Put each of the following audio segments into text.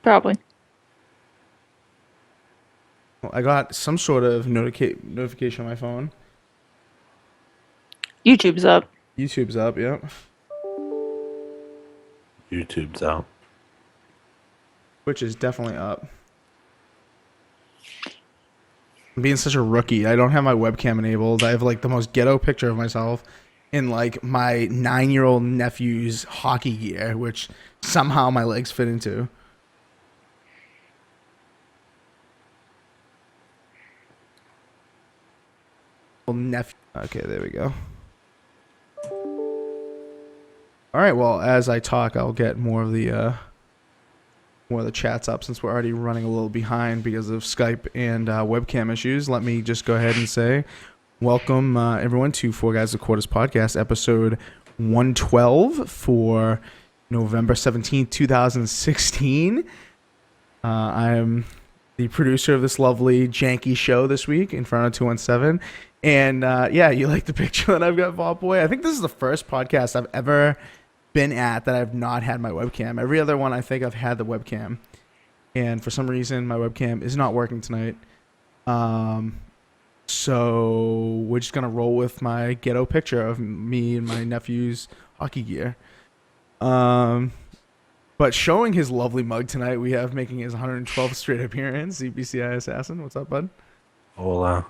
Probably. Well, I got some sort of notification on my phone. YouTube's up. YouTube's up, yep. YouTube's out. Twitch is definitely up. I'm being such a rookie. I don't have my webcam enabled. I have like the most ghetto picture of myself in like my 9-year-old nephew's hockey gear, which somehow my legs fit into. Nephew. Okay, there we go. All right. Well, as I talk, I'll get more of the chats up since we're already running a little behind because of Skype and webcam issues. Let me just go ahead and say, welcome everyone to 4GwQPodcast, episode 112 for November 17th, 2016. I'm the producer of this lovely janky show this week in front of 217. And yeah, you like the picture that I've got, Vault Boy? I think this is the first podcast I've ever been at that I've not had my webcam. Every other one I think I've had the webcam. And for some reason, my webcam is not working tonight. So we're just going to roll with my ghetto picture of me and my nephew's hockey gear. But showing his lovely mug tonight, we have making his 112th straight appearance, CBCI Assassin. What's up, bud? Hola.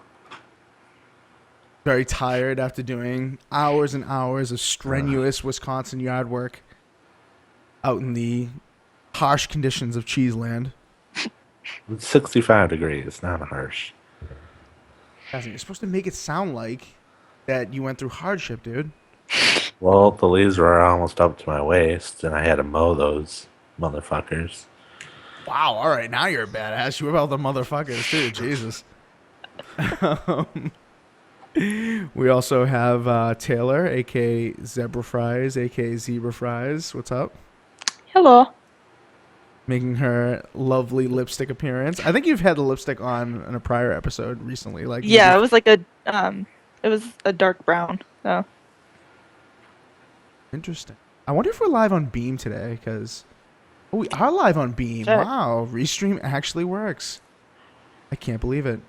Very tired after doing hours and hours of strenuous Wisconsin yard work out in the harsh conditions of Cheeseland. It's 65 degrees, not harsh. You're supposed to make it sound like that you went through hardship, dude. Well, the leaves were almost up to my waist, and I had to mow those motherfuckers. Wow, all right, now you're a badass. You whip out the motherfuckers, too. Jesus. We also have Taylor, a.k.a. Zebra Fries, a.k.a. Zebra Fries. What's up? Hello. Making her lovely lipstick appearance. I think you've had the lipstick on in a prior episode recently. Like Yeah, it was like it was a dark brown. So. Interesting. I wonder if we're live on Beam today, because we are live on Beam. Check. Wow, Restream actually works. I can't believe it.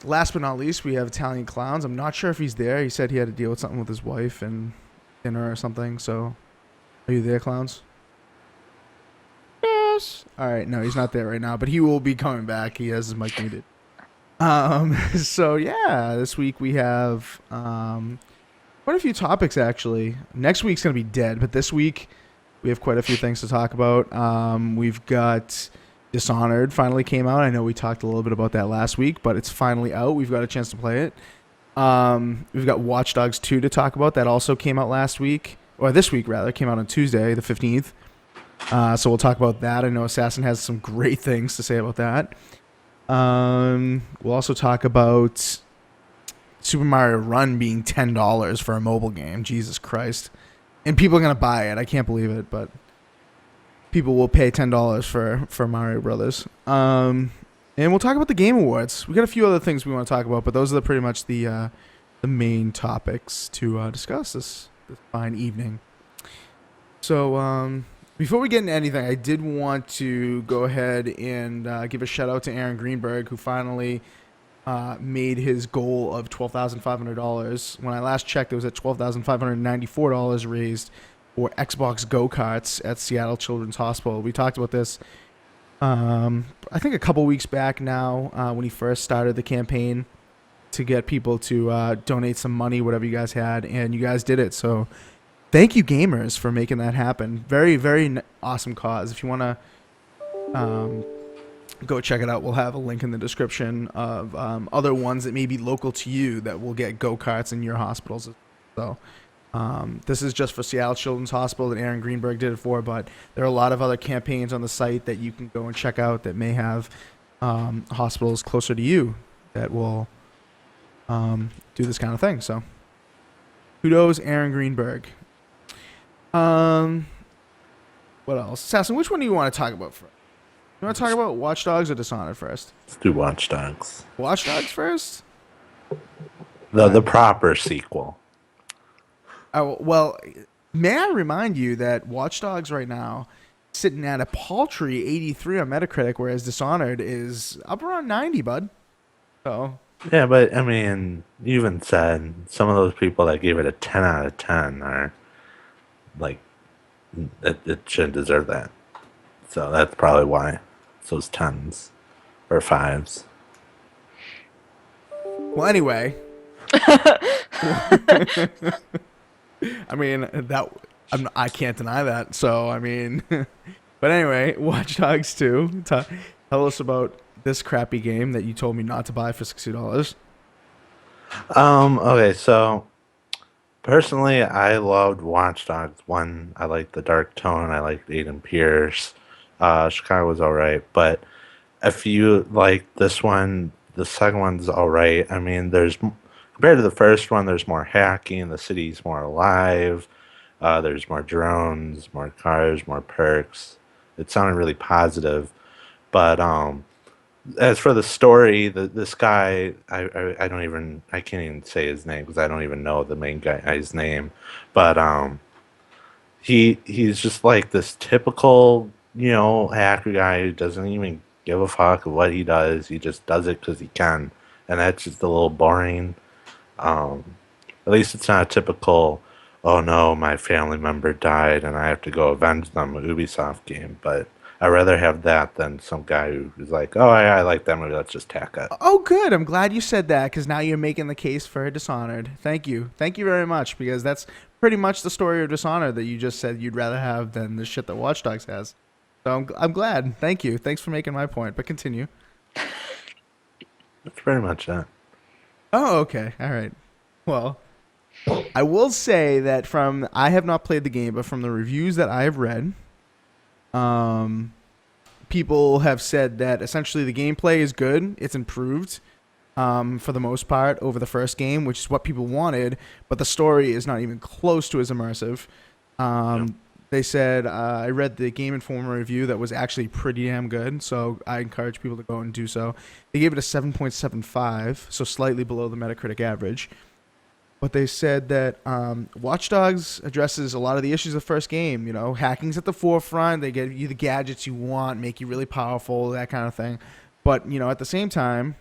Last but not least, we have Italian Clowns. I'm not sure if he's there. He said he had to deal with something with his wife and dinner or something. So, are you there, Clowns? Yes. All right. No, he's not there right now, but he will be coming back. He has his mic muted. So yeah, this week we have quite a few topics actually. Next week's gonna be dead, but this week we have quite a few things to talk about. We've got Dishonored finally came out. I know we talked a little bit about that last week, but it's finally out. We've got a chance to play it. We've got Watch Dogs 2 to talk about. That also came out last week, or this week rather. It came out on Tuesday, the 15th. So we'll talk about that. I know Assassin has some great things to say about that. We'll also talk about Super Mario Run being $10 for a mobile game. Jesus Christ. And people are going to buy it. I can't believe it, but people will pay $10 for Mario Brothers. And we'll talk about the Game Awards. We got a few other things we want to talk about, but those are pretty much the main topics to discuss this fine evening. So before we get into anything, I did want to go ahead and give a shout out to Aaron Greenberg, who finally made his goal of $12,500. When I last checked, it was at $12,594 raised for Xbox go-karts at Seattle Children's Hospital. We talked about this, I think a couple weeks back now, when he first started the campaign to get people to donate some money, whatever you guys had, and you guys did it. So thank you, gamers, for making that happen. Very, very awesome cause. If you want to go check it out, we'll have a link in the description of other ones that may be local to you that will get go-karts in your hospitals. So this is just for Seattle Children's Hospital that Aaron Greenberg did it for, but there are a lot of other campaigns on the site that you can go and check out that may have hospitals closer to you that will do this kind of thing. So kudos, Aaron Greenberg. What else? Assassin, which one do you want to talk about first? You want to talk about Watch Dogs or Dishonored first? Let's do Watch Dogs. Watch Dogs first? The proper sequel. Oh, well, may I remind you that Watch Dogs right now sitting at a paltry 83 on Metacritic, whereas Dishonored is up around 90, bud. So Yeah, but I mean, you even said some of those people that gave it a 10 out of 10 are like, it shouldn't deserve that. So that's probably why it's those 10s or 5s. well, anyway, I mean I can't deny that. So I mean, but anyway, Watch Dogs 2. Tell us about this crappy game that you told me not to buy for $60. Okay, so personally, I loved Watch Dogs 1. I liked the dark tone. I liked Aiden Pierce. Chicago was alright, but if you like this one, the second one's alright. I mean, compared to the first one, there's more hacking. The city's more alive. There's more drones, more cars, more perks. It sounded really positive, but as for the story, this guy, I can't even say his name because I don't even know the main guy's name, but he's just like this typical, hacker guy who doesn't even give a fuck of what he does. He just does it because he can, and that's just a little boring. Um, at least it's not a typical, oh no, my family member died and I have to go avenge them Ubisoft game. But I'd rather have that than some guy who's like, oh yeah, I like that movie, let's just tack it. Oh, good. I'm glad you said that because now you're making the case for Dishonored. Thank you. Thank you very much because that's pretty much the story of Dishonored that you just said you'd rather have than the shit that Watch Dogs has. So I'm glad. Thank you. Thanks for making my point. But continue. That's pretty much it. Oh, okay. All right. Well, I will say that I have not played the game, but from the reviews that I have read, um, people have said that essentially the gameplay is good. It's improved for the most part over the first game, which is what people wanted. But the story is not even close to as immersive. Yep. They said I read the Game Informer review that was actually pretty damn good. So I encourage people to go and do so. They gave it a 7.75, so slightly below the Metacritic average. But they said that Watch Dogs addresses a lot of the issues of the first game. You know, hacking's at the forefront. They give you the gadgets you want, make you really powerful, that kind of thing. But, you know, at the same time,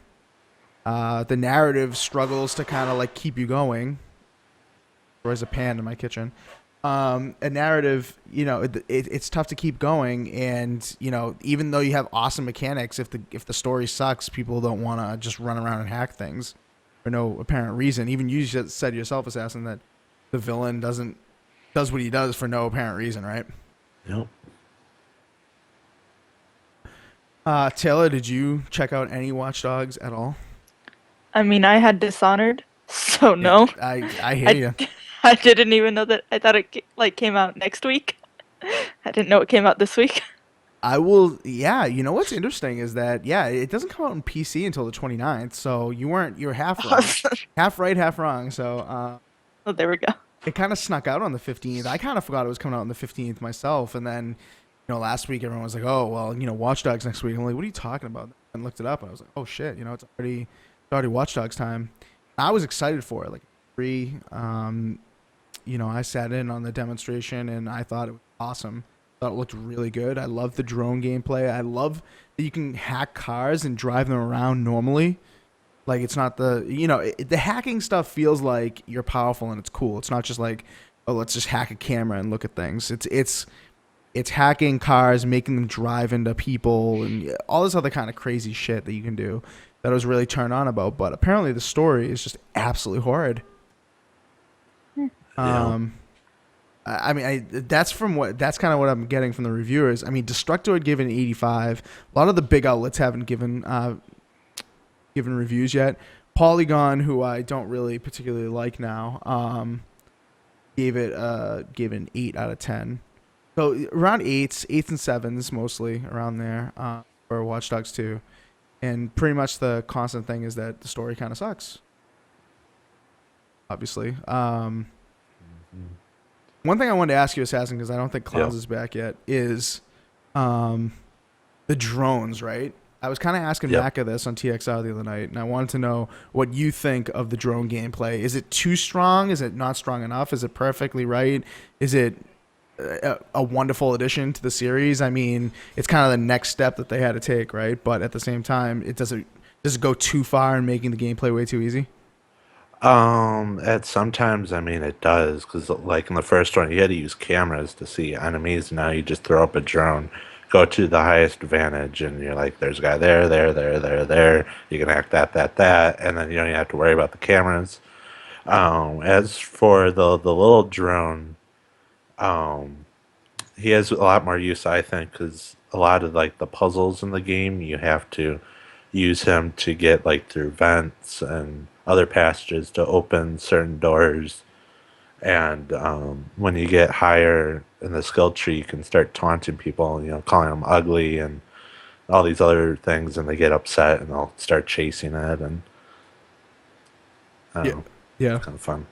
the narrative struggles to kind of like keep you going. There's a pan in my kitchen. A narrative, you know, it's tough to keep going, and you know, even though you have awesome mechanics, if the story sucks, people don't want to just run around and hack things for no apparent reason. Even you just said yourself, Assassin, that the villain does what he does for no apparent reason, right? Yep. Taylor, did you check out any Watch Dogs at all? I mean, I had Dishonored, so Yeah, no. I hear I you. I didn't even know that. I thought it came out next week. I didn't know it came out this week. I will. Yeah, you know what's interesting is that it doesn't come out on PC until the 29th. So you're half wrong, half right, half wrong. So Oh, there we go. it kind of snuck out on the 15th. I kind of forgot it was coming out on the 15th myself. And then, you know, last week everyone was like, oh, well, you know, Watch Dogs next week. I'm like, what are you talking about? And looked it up and I was like, oh shit, you know, it's already Watch Dogs time. I was excited for it. Like, you know, I sat in on the demonstration and I thought it was awesome. Thought it looked really good. I love the drone gameplay. I love that you can hack cars and drive them around normally. Like, it's not the hacking stuff feels like you're powerful and it's cool. It's not just like, oh, let's just hack a camera and look at things. It's hacking cars, making them drive into people, and all this other kind of crazy shit that you can do that I was really turned on about. But apparently the story is just absolutely horrid. Yeah. I mean, that's kind of what I'm getting from the reviewers. I mean, Destructoid gave it an 85. A lot of the big outlets haven't given reviews yet. Polygon, who I don't really particularly like now, gave it an 8 out of 10. So around eights and sevens mostly around there for Watch Dogs 2. And pretty much the constant thing is that the story kind of sucks. Obviously. One thing I wanted to ask you, Assassin, because I don't think Clowns is back yet, is the drones, right? I was kind of asking Maka this on TXR the other night, and I wanted to know what you think of the drone gameplay. Is it too strong? Is it not strong enough? Is it perfectly right? Is it a wonderful addition to the series. I mean, it's kind of the next step that they had to take, right? But at the same time, it does it go too far in making the gameplay way too easy? At sometimes, I mean, it does, because like in the first one, you had to use cameras to see enemies. Now you just throw up a drone, go to the highest vantage, and you're like, there's a guy there, there. You can act that, and then you don't even have to worry about the cameras. As for the little drone, um, he has a lot more use, I think, because a lot of like the puzzles in the game, you have to use him to get like through vents and other passages to open certain doors. And when you get higher in the skill tree, you can start taunting people, calling them ugly and all these other things, and they get upset and they'll start chasing it, and I don't Yeah, know, yeah, it's kind of fun.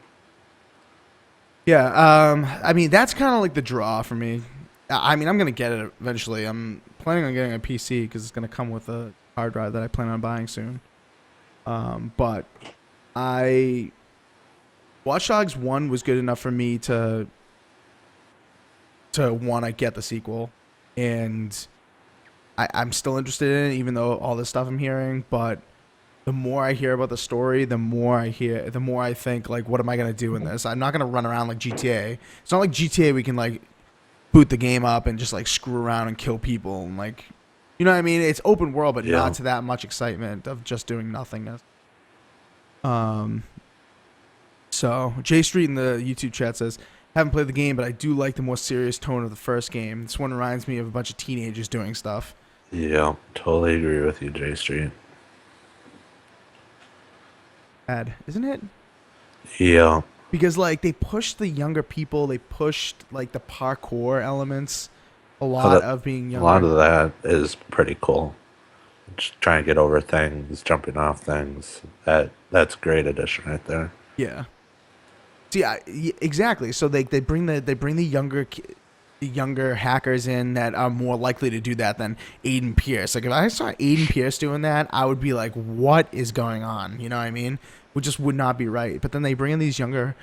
yeah. I mean, that's kind of like the draw for me. I mean, I'm gonna get it eventually. I'm planning on getting a PC because it's gonna come with a hard drive that I plan on buying soon. But I Watch Dogs 1 was good enough for me to want to get the sequel, and I'm still interested in it, even though all this stuff I'm hearing. But the more I hear about the story, the more I think like, what am I gonna do in this? I'm not gonna run around like GTA. It's not like GTA we can like boot the game up and just like screw around and kill people and like, you know what I mean? It's open world, but Yeah. not to that much excitement of just doing nothingness. Um, So J Street in the YouTube chat says, haven't played the game, but I do like the more serious tone of the first game. This one reminds me of a bunch of teenagers doing stuff. Yeah, totally agree with you, J Street. Bad, isn't it? Yeah, Because like they pushed the younger people, they pushed like the parkour elements a a lot lot of being a lot younger. of that is pretty cool. Just trying to get over things, jumping off things. That's a great addition right there. Yeah. See, exactly. So they bring the younger hackers in that are more likely to do that than Aiden Pierce. Like if I saw Aiden Pierce doing that, I would be like, "What is going on?" You know what I mean? Which just would not be right. But then they bring in these younger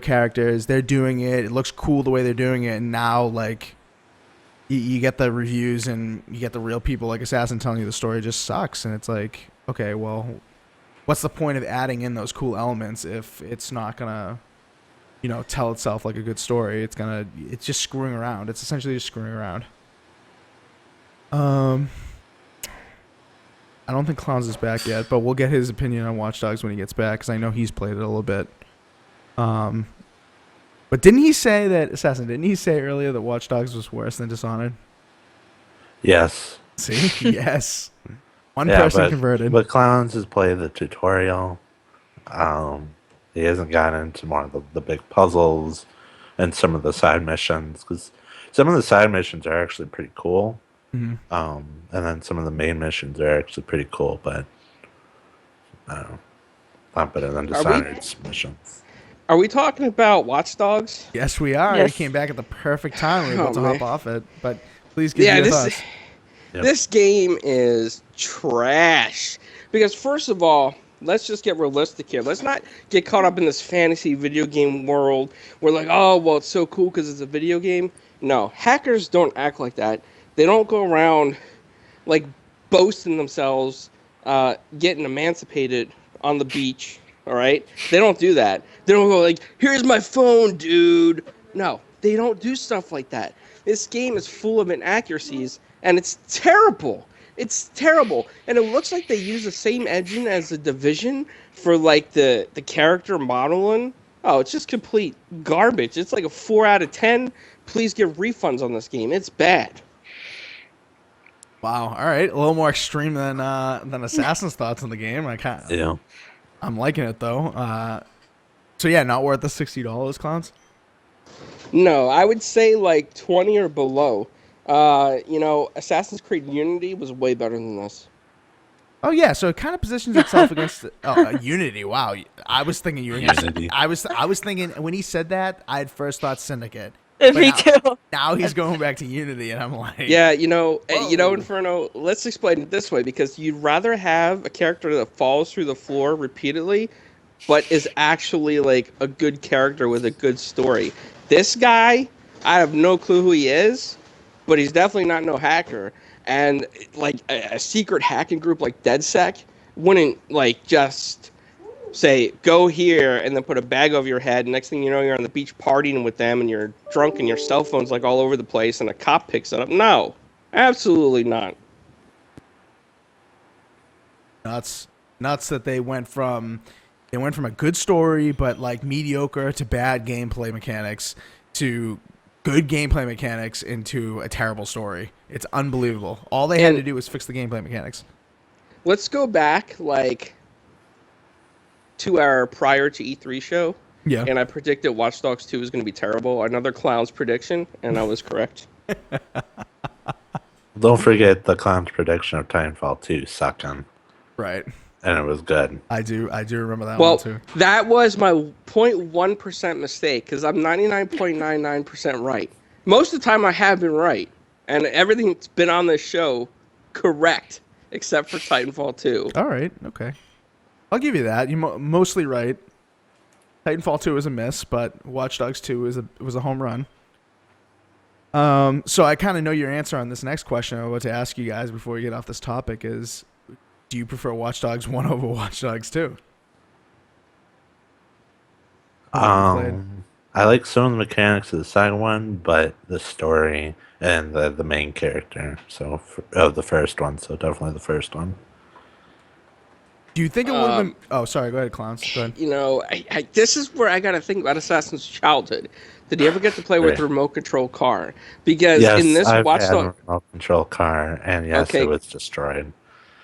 characters. They're doing it. It looks cool the way they're doing it. And now like you get the reviews and you get the real people like Assassin telling you the story just sucks. And it's like, okay, well, what's the point of adding in those cool elements if it's not gonna, tell itself like a good story? It's just screwing around. It's essentially just screwing around. Um, I don't think Clowns is back yet, but we'll get his opinion on Watch Dogs when he gets back because I know he's played it a little bit. Um, but didn't he say that Assassin? Didn't he say earlier that Watch Dogs was worse than Dishonored? Yes. See, yes, one Yeah, person but converted. but Clowns has played the tutorial. Um, he hasn't gotten into more of the big puzzles and some of the side missions, because some of the side missions are actually pretty cool. Mhm. And then some of the main missions are actually pretty cool, but I don't know, not better than Are we Dishonored's missions. are we talking about Watch Dogs? Yes, we are. You Yes. came back at the perfect time. We were Oh about to hop man. off it, but please give Yeah, your this thoughts. Yep. this game is trash. Because first of all, let's just get realistic here. Let's not get caught up in this fantasy video game world. We're like, oh well, it's so cool because it's a video game. No, hackers don't act like that. They don't go around like boasting themselves, getting emancipated on the beach. All right, they don't do that. They don't go like, "Here's my phone, dude." No, they don't do stuff like that. This game is full of inaccuracies, and it's terrible. It's terrible, and it looks like they use the same engine as the Division for like the character modeling. Oh, it's just complete garbage. It's like a 4 out of 10. Please give refunds on this game. It's bad. Wow. All right, a little more extreme than Assassin's thoughts on the game. Yeah. I'm liking it though. So yeah, not worth the $60, clowns. No, I would say like 20 or below. Assassin's Creed Unity was way better than this. Oh yeah, so it kind of positions itself against Unity. Wow, I was thinking you were gonna say, Unity. I was thinking when he said that, I had first thought Syndicate. But Me too. now he's going back to Unity, and I'm like, Yeah, Whoa. Inferno, let's explain it this way because you'd rather have a character that falls through the floor repeatedly but is actually like a good character with a good story. This guy I have no clue who he is, but he's definitely not no hacker. And like a secret hacking group like DedSec wouldn't like just say go here and then put a bag over your head. Next thing you know, you're on the beach partying with them and you're drunk and your cell phone's like all over the place and a cop picks it up. No, absolutely not. Nuts that they went from a good story but like mediocre to bad gameplay mechanics to good gameplay mechanics into a terrible story. It's unbelievable. All they had to do was fix the gameplay mechanics. Let's go back like 2 hour prior to E3 show. Yeah. And I predicted Watch Dogs 2 was going to be terrible. Another clown's prediction, and I was correct. Don't forget the clown's prediction of Titanfall 2 sucking. Right. And it was good. I do remember that one too. Well, that was my 0.1% mistake because I'm 99.99% right. Most of the time I have been right. And everything that's been on this show, correct, except for Titanfall 2. All right. Okay. I'll give you that. You're mostly right. Titanfall 2 was a miss, but Watch Dogs 2 was a home run. So I kind of know your answer on this next question I want to ask you guys before we get off this topic is, do you prefer Watch Dogs 1 over Watch Dogs 2? I like some of the mechanics of the second one, but the story and the main character, of the first one, so definitely the first one. Do you think it would have been... Oh, sorry. Go ahead, Clowns. Go ahead. You know, this is where I got to think about Assassin's childhood. Did he ever get to play with the remote control car? Because yes, in this I've Watch had Dogs... a remote control car, and yes, Okay. it was destroyed.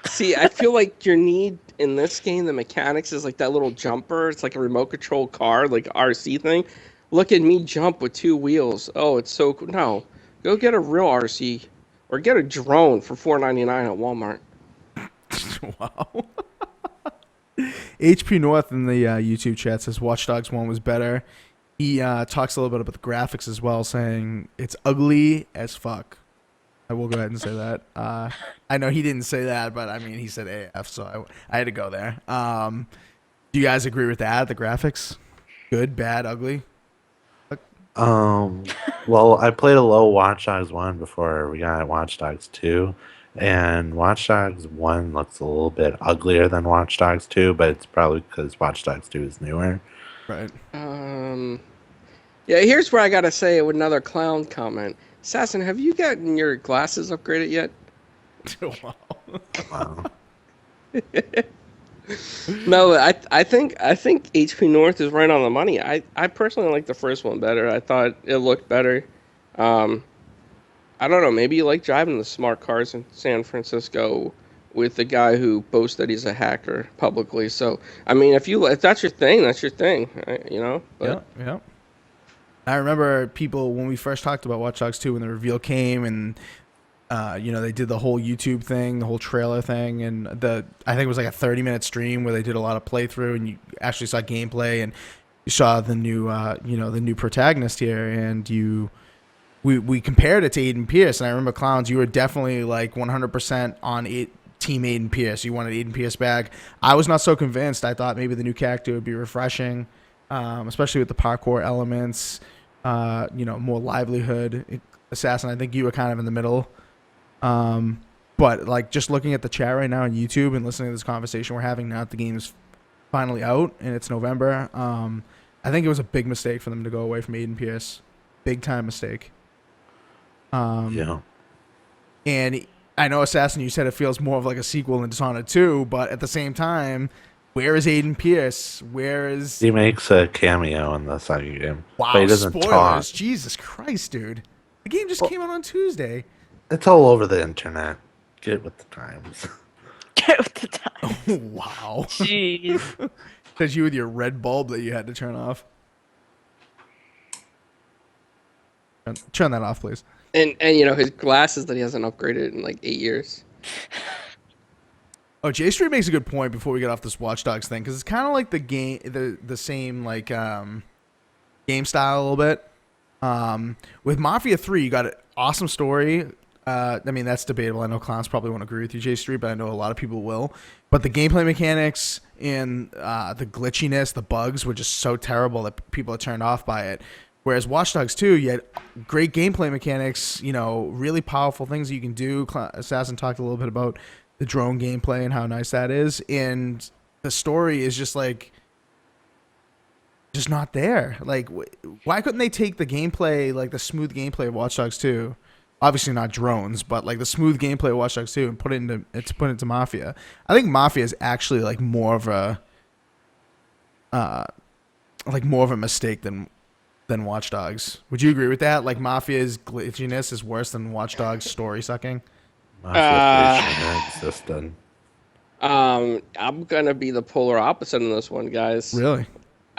See, I feel like your need in this game, the mechanics is like that little jumper. It's like a remote control car, like RC thing. Look at me jump with 2 wheels. Oh, it's so cool. No, go get a real RC or get a drone for $4.99 at Walmart. Wow. HP North in the YouTube chat says Watch Dogs 1 was better. He talks a little bit about the graphics as well, saying it's ugly as fuck. I will go ahead and say that. I know he didn't say that, but I mean, he said AF, so I had to go there. Do you guys agree with that? The graphics? Good, bad, ugly? Well, I played a low Watch Dogs 1 before we got Watch Dogs 2, and Watch Dogs 1 looks a little bit uglier than Watch Dogs 2, but it's probably because Watch Dogs 2 is newer. Right. Yeah, here's where I gotta say with another clown comment. Assassin, have you gotten your glasses upgraded yet? Wow. Wow. No, I think HP North is right on the money. I personally like the first one better. I thought it looked better. I don't know. Maybe you like driving the smart cars in San Francisco with the guy who boasts that he's a hacker publicly. So I mean, if that's your thing, that's your thing. You know. But, Yeah. I remember people when we first talked about Watch Dogs 2 when the reveal came and they did the whole YouTube thing, the whole trailer thing, and I think it was like a 30-minute stream where they did a lot of playthrough and you actually saw gameplay and you saw the new the new protagonist here and we compared it to Aiden Pierce and I remember Clowns, you were definitely like 100% on Team Aiden Pierce. You wanted Aiden Pierce back. I was not so convinced. I thought maybe the new character would be refreshing. Especially with the parkour elements, more livelihood. Assassin, I think you were kind of in the middle. But like just looking at the chat right now on YouTube and listening to this conversation we're having now that the game is finally out and it's November, I think it was a big mistake for them to go away from Aiden Pierce. Big time mistake. Yeah. And I know, Assassin, you said it feels more of like a sequel than Dishonored 2, but at the same time, where is Aiden Pierce? He makes a cameo in the second game. Wow, but he doesn't spoilers. talk. Jesus Christ, dude. The game just came out on Tuesday. It's all over the internet. Get with the times. Get with the time. Oh, wow. Jeez. Says you with your red bulb that you had to turn off. Turn that off, please. and his glasses that he hasn't upgraded in like 8 years. Oh, J Street makes a good point before we get off this Watch Dogs thing because it's kind of like the game, the same like game style a little bit. With Mafia 3, you got an awesome story. I mean, that's debatable. I know clowns probably won't agree with you, J Street, but I know a lot of people will. But the gameplay mechanics and the glitchiness, the bugs were just so terrible that people are turned off by it. Whereas Watch Dogs 2, you had great gameplay mechanics, really powerful things that you can do. Assassin talked a little bit about the drone gameplay and how nice that is. And the story is just not there. Like, why couldn't they take the gameplay, like the smooth gameplay of Watch Dogs 2? Obviously not drones, but like the smooth gameplay of Watch Dogs 2 and put it into Mafia. I think Mafia is actually like more of a mistake than Watch Dogs. Would you agree with that? Like Mafia's glitchiness is worse than Watch Dogs' story sucking. Mafia 3 shouldn't have existed. I'm gonna be the polar opposite on this one, guys. Really?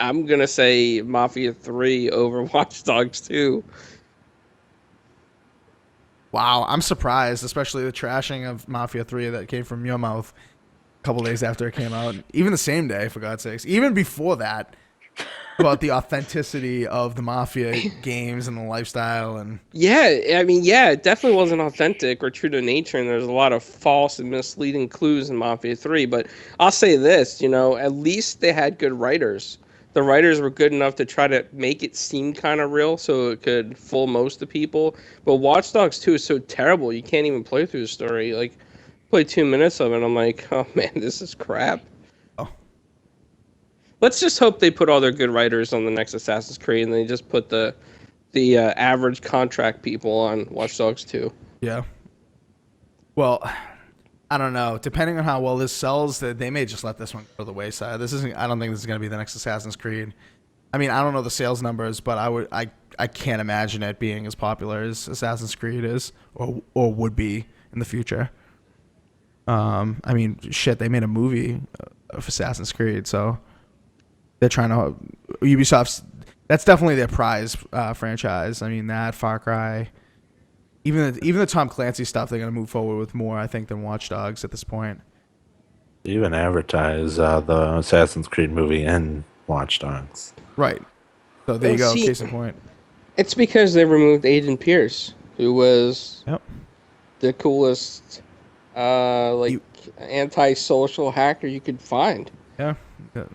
I'm gonna say Mafia 3 over Watch Dogs 2. Wow, I'm surprised, especially the trashing of Mafia 3 that came from your mouth a couple days after it came out. Even the same day, for God's sakes. Even before that, about the authenticity of the Mafia games and the lifestyle. And Yeah, I mean, yeah, it definitely wasn't authentic or true to nature, and there's a lot of false and misleading clues in Mafia 3. But I'll say this, at least they had good writers. The writers were good enough to try to make it seem kind of real so it could fool most of the people. But Watch Dogs 2 is so terrible, you can't even play through the story. Like, play 2 minutes of it, I'm like, oh man, this is crap. Oh. Let's just hope they put all their good writers on the next Assassin's Creed and they just put the average contract people on Watch Dogs 2. yeah. Well, I don't know. Depending on how well this sells, they may just let this one go to the wayside. I don't think this is going to be the next Assassin's Creed. I mean, I don't know the sales numbers, but I can't imagine it being as popular as Assassin's Creed is or would be in the future. I mean, shit, they made a movie of Assassin's Creed, so they're trying to Ubisoft's. That's definitely their prize franchise. I mean, that Far Cry. Even the Tom Clancy stuff, they're going to move forward with more, I think, than Watch Dogs at this point. They even advertise the Assassin's Creed movie in Watch Dogs. Right. So there you go. See, Case in point. it's because they removed Aiden Pierce, who was Yep. the coolest, anti-social hacker you could find. Yeah,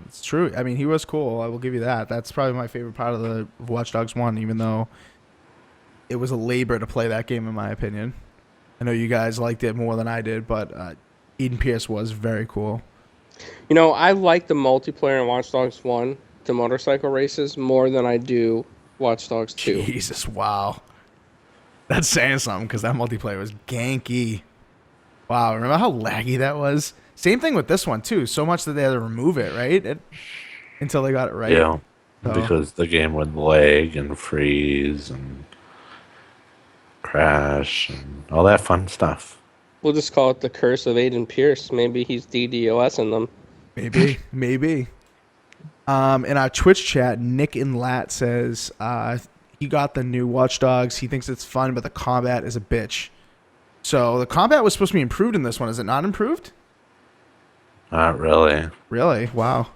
it's true. I mean, he was cool. I will give you that. That's probably my favorite part of the Watch Dogs 1, even though it was a labor to play that game, in my opinion. I know you guys liked it more than I did, but Eden Pierce was very cool. I like the multiplayer in Watch Dogs 1, the motorcycle races, more than I do Watch Dogs 2. Jesus, wow. That's saying something, because that multiplayer was ganky. Wow, remember how laggy that was? Same thing with this one, too. So much that they had to remove it, right? Until they got it right. Yeah, So, because the game would lag and freeze and crash and all that fun stuff. We'll just call it the curse of Aiden Pierce. Maybe he's DDoS in them. maybe. In our Twitch chat, Nick in Lat says he got the new Watch Dogs. He thinks it's fun, but the combat is a bitch. So the combat was supposed to be improved in this one. Is it not improved? Not really. Really? Wow.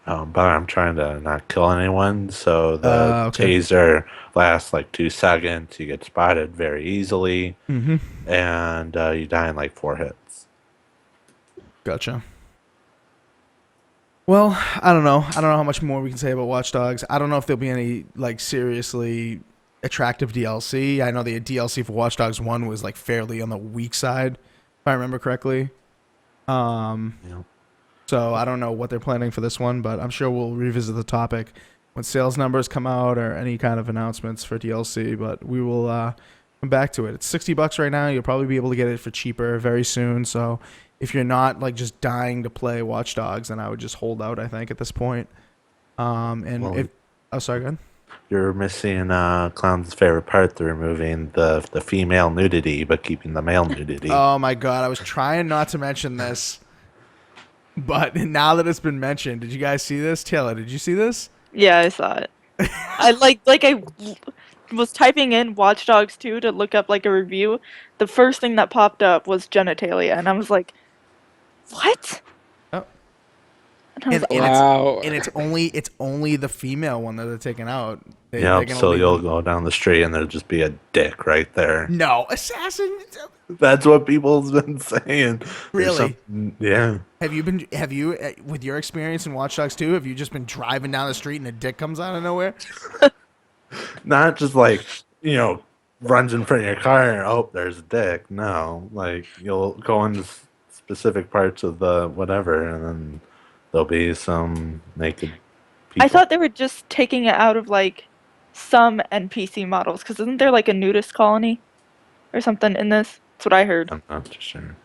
But I'm trying to not kill anyone, so the Okay. taser lasts like 2 seconds. You get spotted very easily, Mm-hmm. and you die in like 4 hits. Gotcha. Well, I don't know. I don't know how much more we can say about Watch Dogs. I don't know if there'll be any like seriously attractive DLC. I know the DLC for Watch Dogs 1 was like fairly on the weak side, if I remember correctly. Yeah. So I don't know what they're planning for this one, but I'm sure we'll revisit the topic when sales numbers come out or any kind of announcements for DLC. But we will come back to it. It's $60 right now. You'll probably be able to get it for cheaper very soon. So if you're not like just dying to play Watch Dogs, then I would just hold out, I think, at this point. Sorry, go ahead. You're missing Clown's favorite part. They're removing the female nudity, but keeping the male nudity. Oh my God, I was trying not to mention this, but now that it's been mentioned, did you guys see this? Taylor, did you see this? Yeah, I saw it. I was typing in Watch Dogs 2 to look up like a review. The first thing that popped up was genitalia, and I was like, "What?" Oh. And I was And like, Wow. it's only the female one that they're taking out. They're Yep, gonna so leave you'll them- go down the street and there'll just be a dick right there. No, assassin. That's what people's been saying. There's Really? yeah. Have you with your experience in Watch Dogs 2, have you just been driving down the street and a dick comes out of nowhere? Not just like, runs in front of your car and oh, there's a dick. No, like you'll go into specific parts of the whatever, and then there'll be some naked I people. thought they were just taking it out of like some NPC models, because isn't there like a nudist colony or something in this? That's what I heard. I'm not too sure.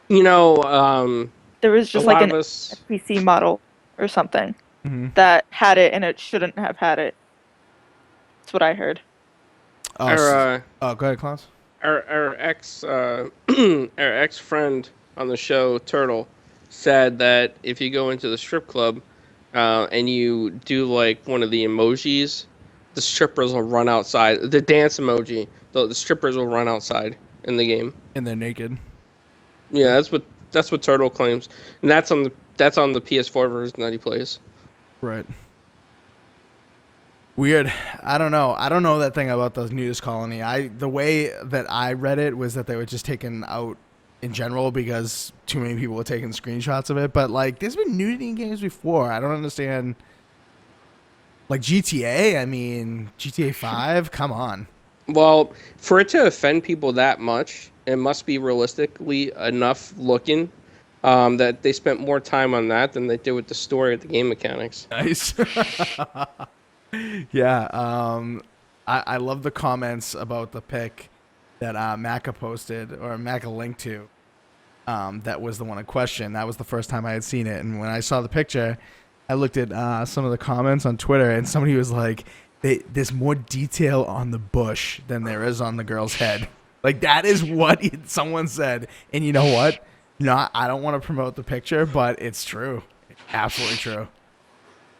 You know, There was a just like lot an of us. NPC model or something Mm-hmm. that had it and it shouldn't have had it. That's what I heard. Oh, Our go ahead, Klaus. our ex our ex friend on the show, Turtle, said that if you go into the strip club, and you do like one of the emojis, the strippers will run outside. The dance emoji, the strippers will run outside in the game. And they're naked. Yeah, that's what Turtle claims, and that's on the PS4 version that he plays. Right. Weird. I don't know. I don't know that thing about the nudist colony. The way that I read it was that they were just taken out in general because too many people were taking screenshots of it. But like, there's been nudity in games before. I don't understand. Like GTA. I mean, GTA 5. Come on. Well, for it to offend people that much, it must be realistically enough looking that they spent more time on that than they did with the story of the game mechanics. Nice. Yeah. I love the comments about the pic that Macca posted or Macca linked to. That was the one in question. That was the first time I had seen it, and when I saw the picture, I looked at some of the comments on Twitter, and somebody was like, "There's more detail on the bush than there is on the girl's head." Like that is what someone said, and you know what? I don't want to promote the picture, but it's true. Absolutely true.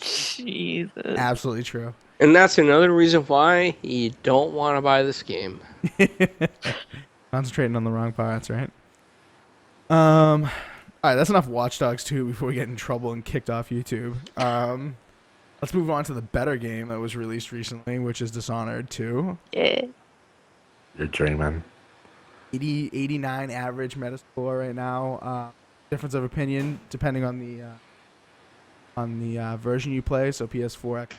Jesus. Absolutely true. And that's another reason why you don't want to buy this game. Concentrating on the wrong parts, right? All right, that's enough Watch Dogs 2 before we get in trouble and kicked off YouTube. Let's move on to the better game that was released recently, which is Dishonored 2. Yeah. You're dreaming. 89 average Metascore right now. Difference of opinion depending on the version you play. So PS4.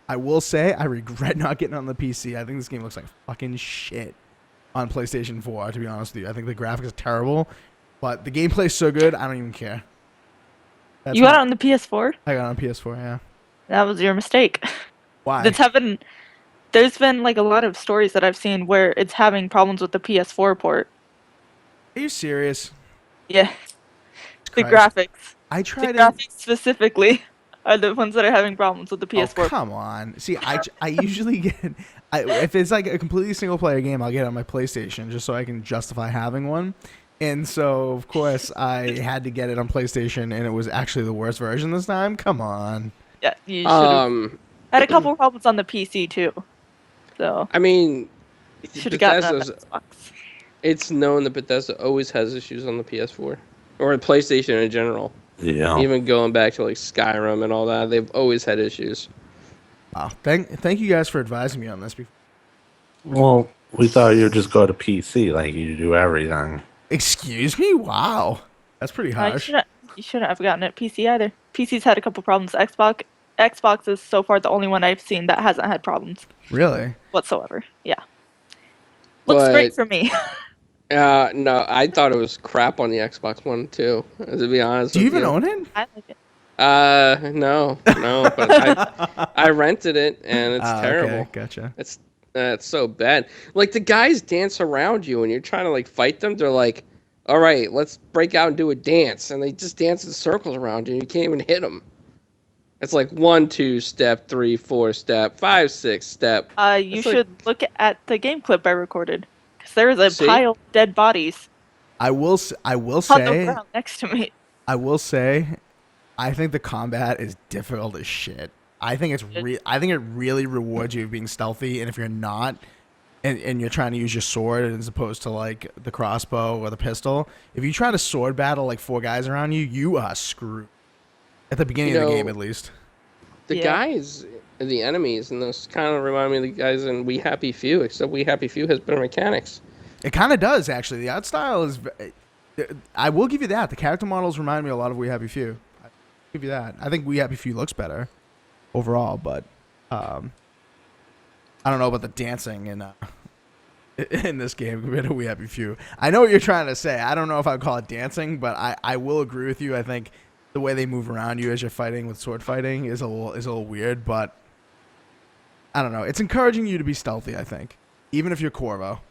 I will say I regret not getting on the PC. I think this game looks like fucking shit on PlayStation 4. To be honest with you, I think the graphics are terrible, but the gameplay's so good I don't even care. You got it on the PS4? I got it on PS4. Yeah. That was your mistake. Why? There's been like a lot of stories that I've seen where it's having problems with the PS4 port. Are you serious? Yeah. The Christ. graphics. I The tried it. graphics specifically are the ones that are having problems with the PS4. Oh, come on. See, I usually get if it's like a completely single player game, I'll get it on my PlayStation just so I can justify having one. And so, of course, I had to get it on PlayStation, and it was actually the worst version this time. Come on. Yeah, you should have had a couple problems on the PC too. So I mean, should have gotten that on Bethesda's, Xbox. it's known that Bethesda always has issues on the PS4 or PlayStation in general. Yeah. Even going back to like Skyrim and all that, they've always had issues. Wow. Thank you guys for advising me on this. Well, we thought you'd just go to PC like you do everything. Excuse me? Wow. That's pretty You harsh. shouldn't have gotten it PC either. PC's had a couple problems. Xbox is so far the only one I've seen that hasn't had problems Really? whatsoever. Yeah. Looks But great for me. no, I thought it was crap on the Xbox One too. To be honest, Do you with even own it? I like it. No, but I rented it and it's terrible. Okay, gotcha. It's so bad. Like the guys dance around you and you're trying to like fight them. They're like, "All right, let's break out and do a dance," and they just dance in circles around you. And you can't even hit them. It's like 1, 2 step, 3, 4 step, 5, 6 step. You It's should look at the game clip I recorded, because there is a See? pile of dead bodies I will on the say ground next to me. I think the combat is difficult as shit. I think I think it really rewards you of being stealthy, and if you're not, and you're trying to use your sword as opposed to like the crossbow or the pistol, if you try to sword battle like 4 guys around you, you are screwed. At the beginning of the game, at least. The Yeah. guys, the enemies, and those kind of remind me of the guys in We Happy Few, except We Happy Few has better mechanics. It kind of does, actually. The art style is... I will give you that. The character models remind me a lot of We Happy Few. I'll give you that. I think We Happy Few looks better overall, but... I don't know about the dancing in this game compared to We Happy Few. I know what you're trying to say. I don't know if I'd call it dancing, but I will agree with you. I think the way they move around you as you're fighting with sword fighting is a little weird, but I don't know. It's encouraging you to be stealthy, I think, even if you're Corvo.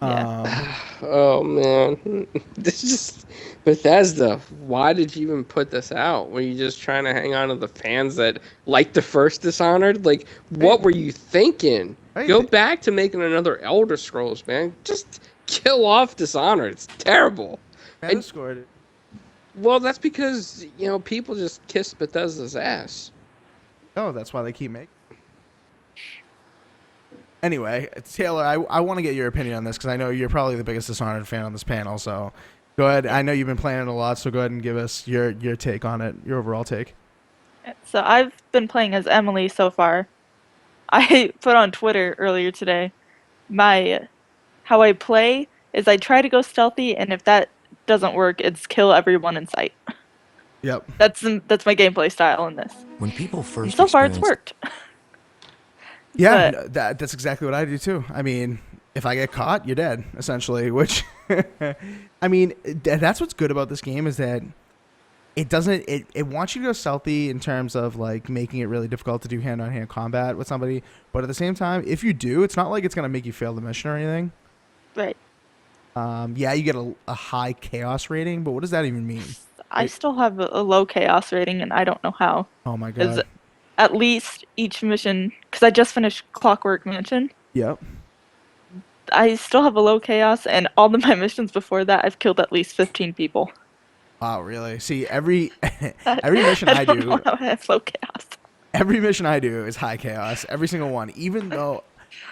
Yeah. Oh man, this is just Bethesda. Why did you even put this out? Were you just trying to hang on to the fans that liked the first Dishonored? Like, what were you thinking? Hey, Go back to making another Elder Scrolls, man. Just kill off Dishonored. It's terrible. And scored it. well, that's because people just kiss Bethesda's ass. Oh, that's why they keep making. Anyway, Taylor, I want to get your opinion on this because I know you're probably the biggest Dishonored fan on this panel. So go ahead. I know you've been playing it a lot, so go ahead and give us your take on it, your overall take. So I've been playing as Emily so far. I put on Twitter earlier today, how I play is I try to go stealthy, and if that doesn't work, it's kill everyone in sight. Yep. That's my gameplay style in this. When people And first so far, it's experienced worked. Yeah, But that's exactly what I do too. I mean, if I get caught, you're dead, essentially. Which, I mean, that's what's good about this game is that it doesn't. It wants you to go stealthy in terms of like making it really difficult to do hand-on-hand combat with somebody. But at the same time, if you do, it's not like it's gonna make you fail the mission or anything. right, Yeah, you get a high chaos rating, but what does that even mean? I still have a low chaos rating, and I don't know how. Oh my Because god. at least each mission, because I just finished Clockwork Mansion, Yep. I still have a low chaos, and all of my missions before that, I've killed at least 15 people. Wow, really? See, every every mission I don't know do, how I have low chaos. every mission I do is high chaos. Every single one, even though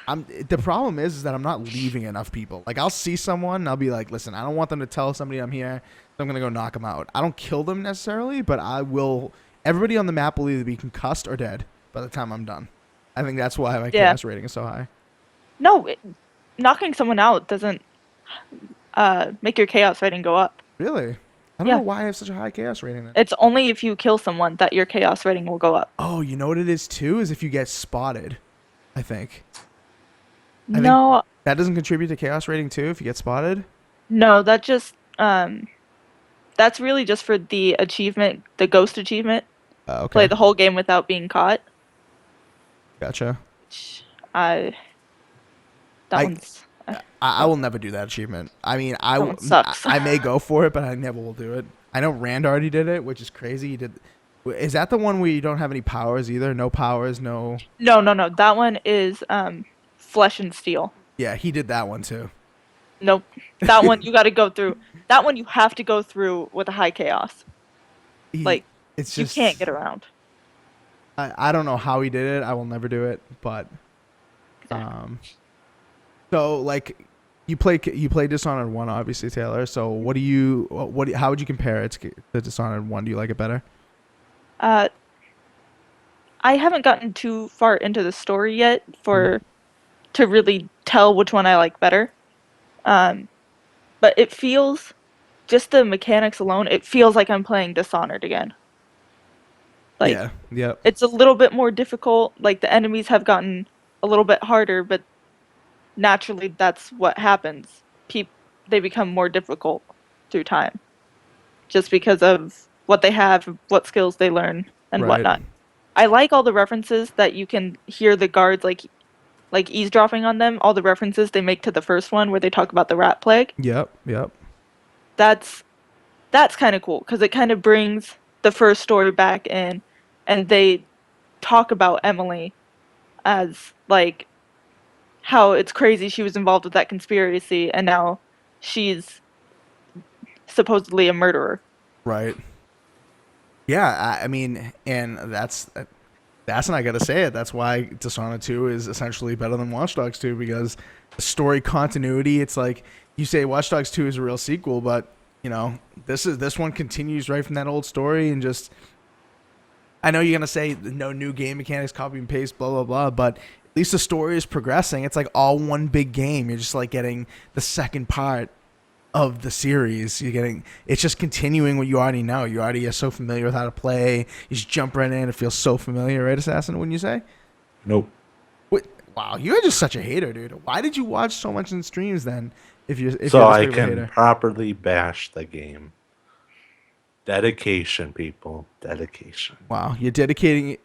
the problem is that I'm not leaving enough people. Like I'll see someone and I'll be like, listen, I don't want them to tell somebody I'm here. So I'm gonna go knock them out. I don't kill them necessarily, but I will. Everybody on the map will either be concussed or dead by the time I'm done. I think that's why my Yeah. chaos rating is so high. No, knocking someone out doesn't make your chaos rating go up. Really? I don't Yeah. know why I have such a high chaos rating then. It's only if you kill someone that your chaos rating will go up. Oh, you know what it is too? Is if you get spotted, I think. I think- No, That doesn't contribute to chaos rating too if you get spotted? no, that just that's really just for the achievement, the ghost achievement. Okay. Play the whole game without being caught. Gotcha. Which I- one's I will never do that achievement. I mean, That one sucks. I may go for it, but I never will do it. I know Rand already did it, which is crazy. He did. Is that the one where you don't have any powers either? No powers, no. no. That one is Flesh and Steel. Yeah, he did that one too. Nope. That one you got to go through. That one you have to go through with a high chaos. Like, It's You just can't get around. I don't know how he did it. I will never do it. But so like you play Dishonored 1 obviously, Taylor. So how would you compare it to Dishonored 1? Do you like it better? I haven't gotten too far into the story yet to really tell which one I like better. But it feels, just the mechanics alone, it feels like I'm playing Dishonored again. Like, Yeah. Yep. it's a little bit more difficult. Like, the enemies have gotten a little bit harder, but naturally that's what happens. They become more difficult through time. Just because of what they have, what skills they learn, and Right. whatnot. I like all the references that you can hear the guards like eavesdropping on them, all the references they make to the first one where they talk about the rat plague. Yep. Yep. That's kind of cool because it kind of brings the first story back in, and they talk about Emily as like how it's crazy she was involved with that conspiracy and now she's supposedly a murderer. Right. Yeah, I mean, and that's and I gotta say it. That's why Dishonored 2 is essentially better than Watch Dogs 2 because the story continuity. It's like you say Watch Dogs 2 is a real sequel, but this one continues right from that old story and just. I know you're gonna say no new game mechanics, copy and paste, blah blah blah, but at least the story is progressing. It's like all one big game. You're just like getting the second part of the series. It's just continuing what you already know. You already are so familiar with how to play. You just jump right in. It feels so familiar, right, Assassin? Wouldn't you say? Nope. What? Wow, you're just such a hater, dude. Why did you watch so much in streams then? If you're So this I big of a can hater. properly bash the game. Dedication, people. Dedication. Wow, you're dedicating.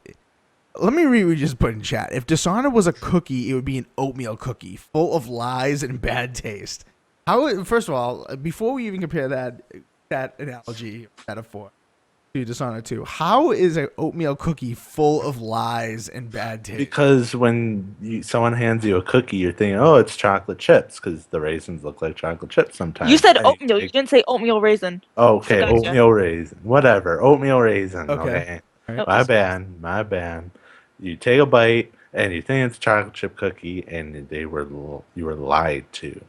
Let me read what you just put in chat. If Dishonored was a cookie, it would be an oatmeal cookie, full of lies and bad taste. First of all, before we even compare that analogy metaphor to Dishonored 2, how is an oatmeal cookie full of lies and bad taste? Because when someone hands you a cookie, you're thinking, oh, it's chocolate chips, because the raisins look like chocolate chips sometimes. You said And oatmeal. You didn't say oatmeal raisin. oh, okay, So gotcha. oatmeal raisin. Whatever. Oatmeal raisin. Okay. Okay. All right. Nope. My bad. My bad. You take a bite and you think it's a chocolate chip cookie, and you were lied to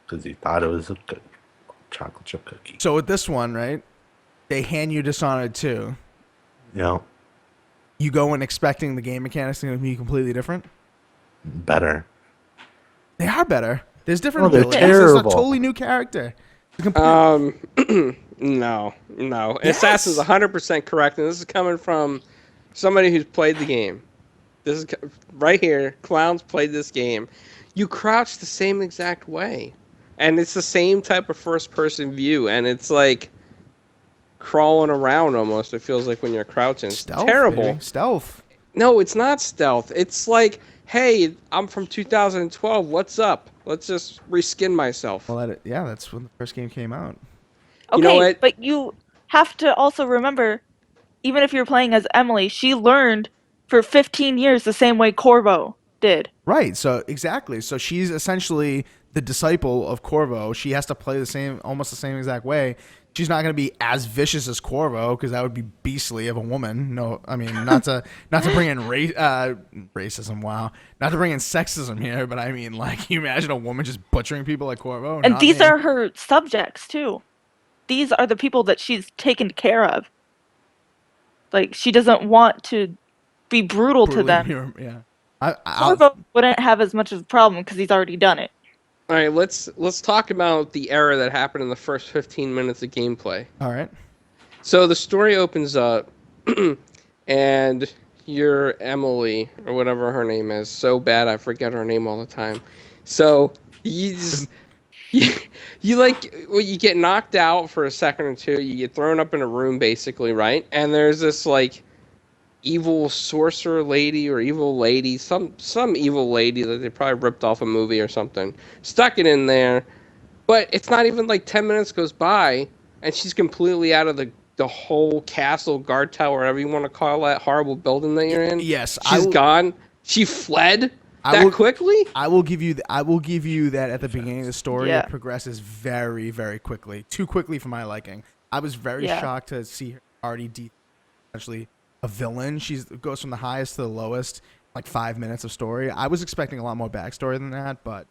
because you thought it was a chocolate chip cookie. So with this one, right, they hand you Dishonored 2. You know, You go in expecting the game mechanics to be completely different. better. They are better. There's different they're abilities. There's a terrible. totally new character. No. Yes. Assassin's 100% correct, and this is coming from somebody who's played the game. This is right here. Clowns played this game. You crouch the same exact way, and it's the same type of first-person view, and it's like crawling around almost. It feels like when you're crouching. It's Stealth, terrible. baby. Stealth. No, it's not stealth. It's like, hey, I'm from 2012. What's up? Let's just reskin myself. Well, that's when the first game came out. You know Okay, what? but you have to also remember, even if you're playing as Emily, she learned for 15 years the same way Corvo did. Right. So exactly. So she's essentially the disciple of Corvo. She has to play almost the same exact way. She's not going to be as vicious as Corvo because that would be beastly of a woman. No, I mean not to bring in racism. Wow, not to bring in sexism here, but I mean, like, you imagine a woman just butchering people like Corvo. And Not these me. are her subjects too. These are the people that she's taken care of. Like, she doesn't want to be brutal to them. Yeah. Corvo wouldn't have as much of a problem because he's already done it. All right, let's talk about the error that happened in the first 15 minutes of gameplay. All right. So the story opens up, and you're Emily, or whatever her name is. So bad I forget her name all the time. So you just... You like, well, you get knocked out for a second or two. You get thrown up in a room, basically, right? And there's this like evil sorcerer lady or evil lady, some evil lady that they probably ripped off a movie or something. Stuck it in there, but it's not even like 10 minutes goes by, and she's completely out of the whole castle, guard tower, whatever you want to call that horrible building that you're in. Yes, she's gone. She fled quickly. I will give you that at the beginning of the story. Yeah. It progresses very, very quickly. Too quickly for my liking. I was very shocked to see her already essentially a villain. She goes from the highest to the lowest, like 5 minutes of story. I was expecting a lot more backstory than that, but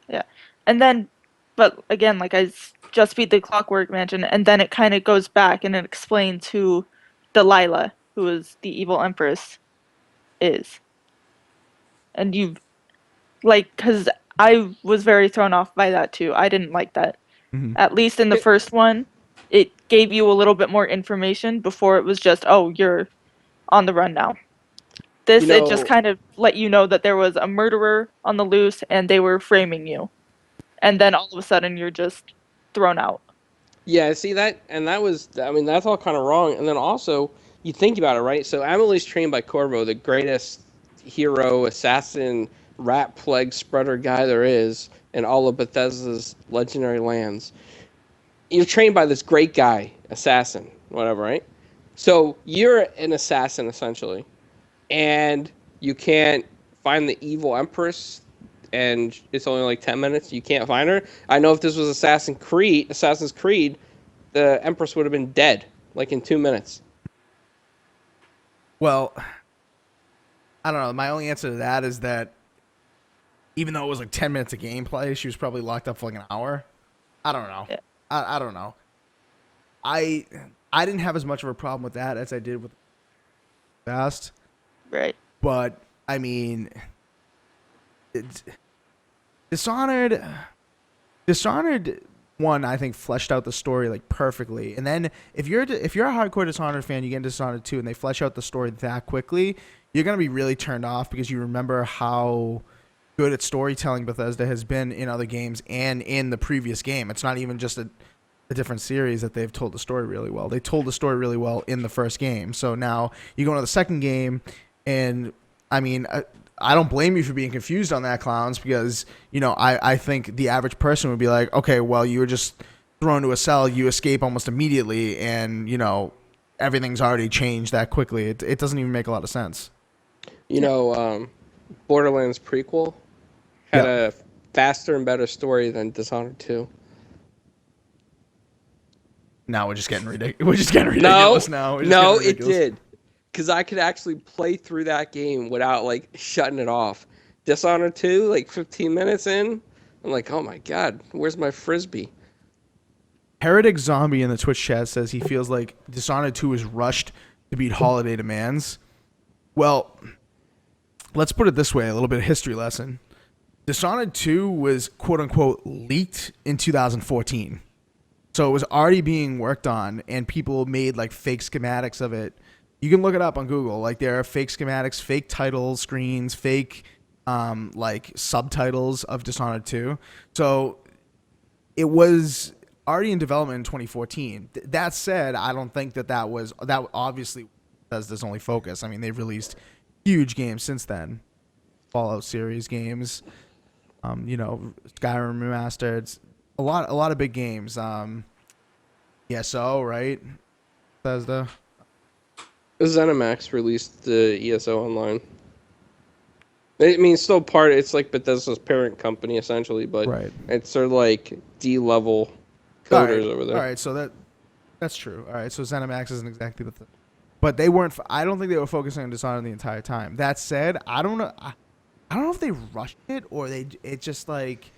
Yeah. And then, but again, like, I just beat the Clockwork Mansion, and then it kind of goes back and it explains who Delilah, who is the evil empress, is. And because I was very thrown off by that too. I didn't like that. Mhm. At least in the first one, it gave you a little bit more information before it was just, oh, you're on the run now. This, You know, it just kind of let you know that there was a murderer on the loose and they were framing you. And then all of a sudden you're just thrown out. Yeah, see that, and that was, I mean, that's all kind of wrong. And then also, you think about it, right? So Emily's trained by Corvo, the greatest hero, assassin, rat plague spreader guy there is in all of Bethesda's legendary lands. You're trained by this great guy, assassin, whatever, right? So you're an assassin essentially, and you can't find the evil empress, and it's only like 10 minutes. You can't find her. I know if this was Assassin's Creed, the empress would have been dead like in 2 minutes. well, I don't know. My only answer to that is that even though it was like 10 minutes of gameplay, she was probably locked up for like an hour. I don't know. Yeah. I don't know. I didn't have as much of a problem with that as I did with Fast, Right. but I mean, Dishonored. Dishonored one, I think, fleshed out the story like perfectly. And then if you're a hardcore Dishonored fan, you get into Dishonored 2 and they flesh out the story that quickly, you're gonna be really turned off because you remember how good at storytelling Bethesda has been in other games and in the previous game. It's not even just a different series that they've told the story really well. They told the story really well in the first game. So now you go into the second game, and I mean, I don't blame you for being confused on that, clowns, because, you know, I think the average person would be like, okay, well, you were just thrown to a cell, you escape almost immediately, and, you know, everything's already changed that quickly. It doesn't even make a lot of sense. You know, Borderlands prequel had a faster and better story than Dishonored 2. Now we're just getting ridiculous. We're just getting ridiculous now. No, it did. Because I could actually play through that game without, like, shutting it off. Dishonored 2, like, 15 minutes in, I'm like, oh my god, where's my Frisbee? Heretic Zombie in the Twitch chat says he feels like Dishonored 2 is rushed to beat holiday demands. Well, let's put it this way, a little bit of history lesson. Dishonored 2 was quote-unquote leaked in 2014. So it was already being worked on, and people made like fake schematics of it. You can look it up on Google. Like, there are fake schematics, fake title screens, fake like subtitles of Dishonored 2. So it was already in development in 2014. That said, I don't think that obviously does this only focus. I mean, they've released huge games since then. Fallout series games, you know, Skyrim remastered, a lot of big games. ESO, right? Bethesda. ZeniMax released the ESO Online. I mean, it's still it's like Bethesda's parent company, essentially, but Right. it's sort of like D-level coders over there. All right, so that's true. All right, so ZeniMax isn't exactly Bethesda. But they weren't. I don't think they were focusing on Dishonored the entire time. That said, I don't know. I don't know if they rushed it or it just like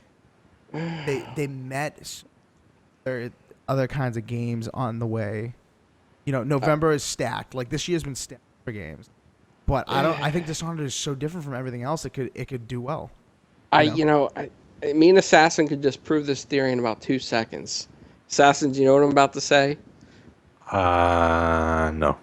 they met their other kinds of games on the way. You know, November is stacked. Like, this year's been stacked for games. But I think Dishonored is so different from everything else. It could do well. Me and Assassin could just prove this theory in about 2 seconds. Assassin, do you know what I'm about to say? No.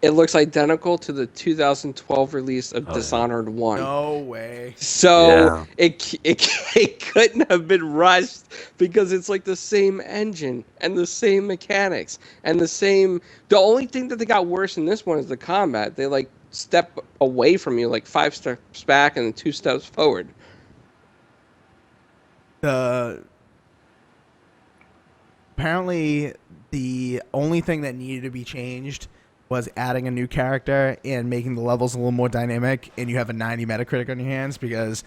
It looks identical to the 2012 release of Dishonored 1. No way. So it couldn't have been rushed because it's like the same engine and the same mechanics and the same. The only thing that they got worse in this one is the combat. They like step away from you, like 5 steps back and 2 steps forward. Apparently, the only thing that needed to be changed was adding a new character and making the levels a little more dynamic, and you have a 90 Metacritic on your hands, because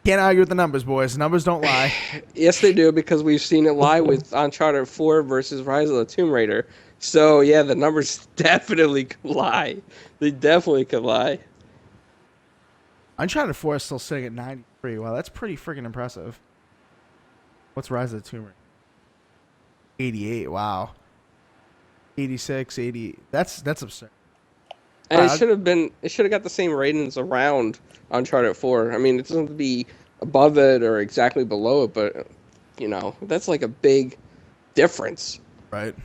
can't argue with the numbers, boys. The numbers don't lie. Yes, they do, because we've seen it lie with Uncharted 4 versus Rise of the Tomb Raider. So, yeah, the numbers definitely could lie. They definitely could lie. Uncharted 4 is still sitting at 93. Wow, that's pretty freaking impressive. What's Rise of the Tomb Raider? 88. Wow. 86, 80. That's absurd. And it should have got the same ratings around Uncharted 4. I mean, it doesn't have to be above it or exactly below it, but, you know, that's like a big difference. Right.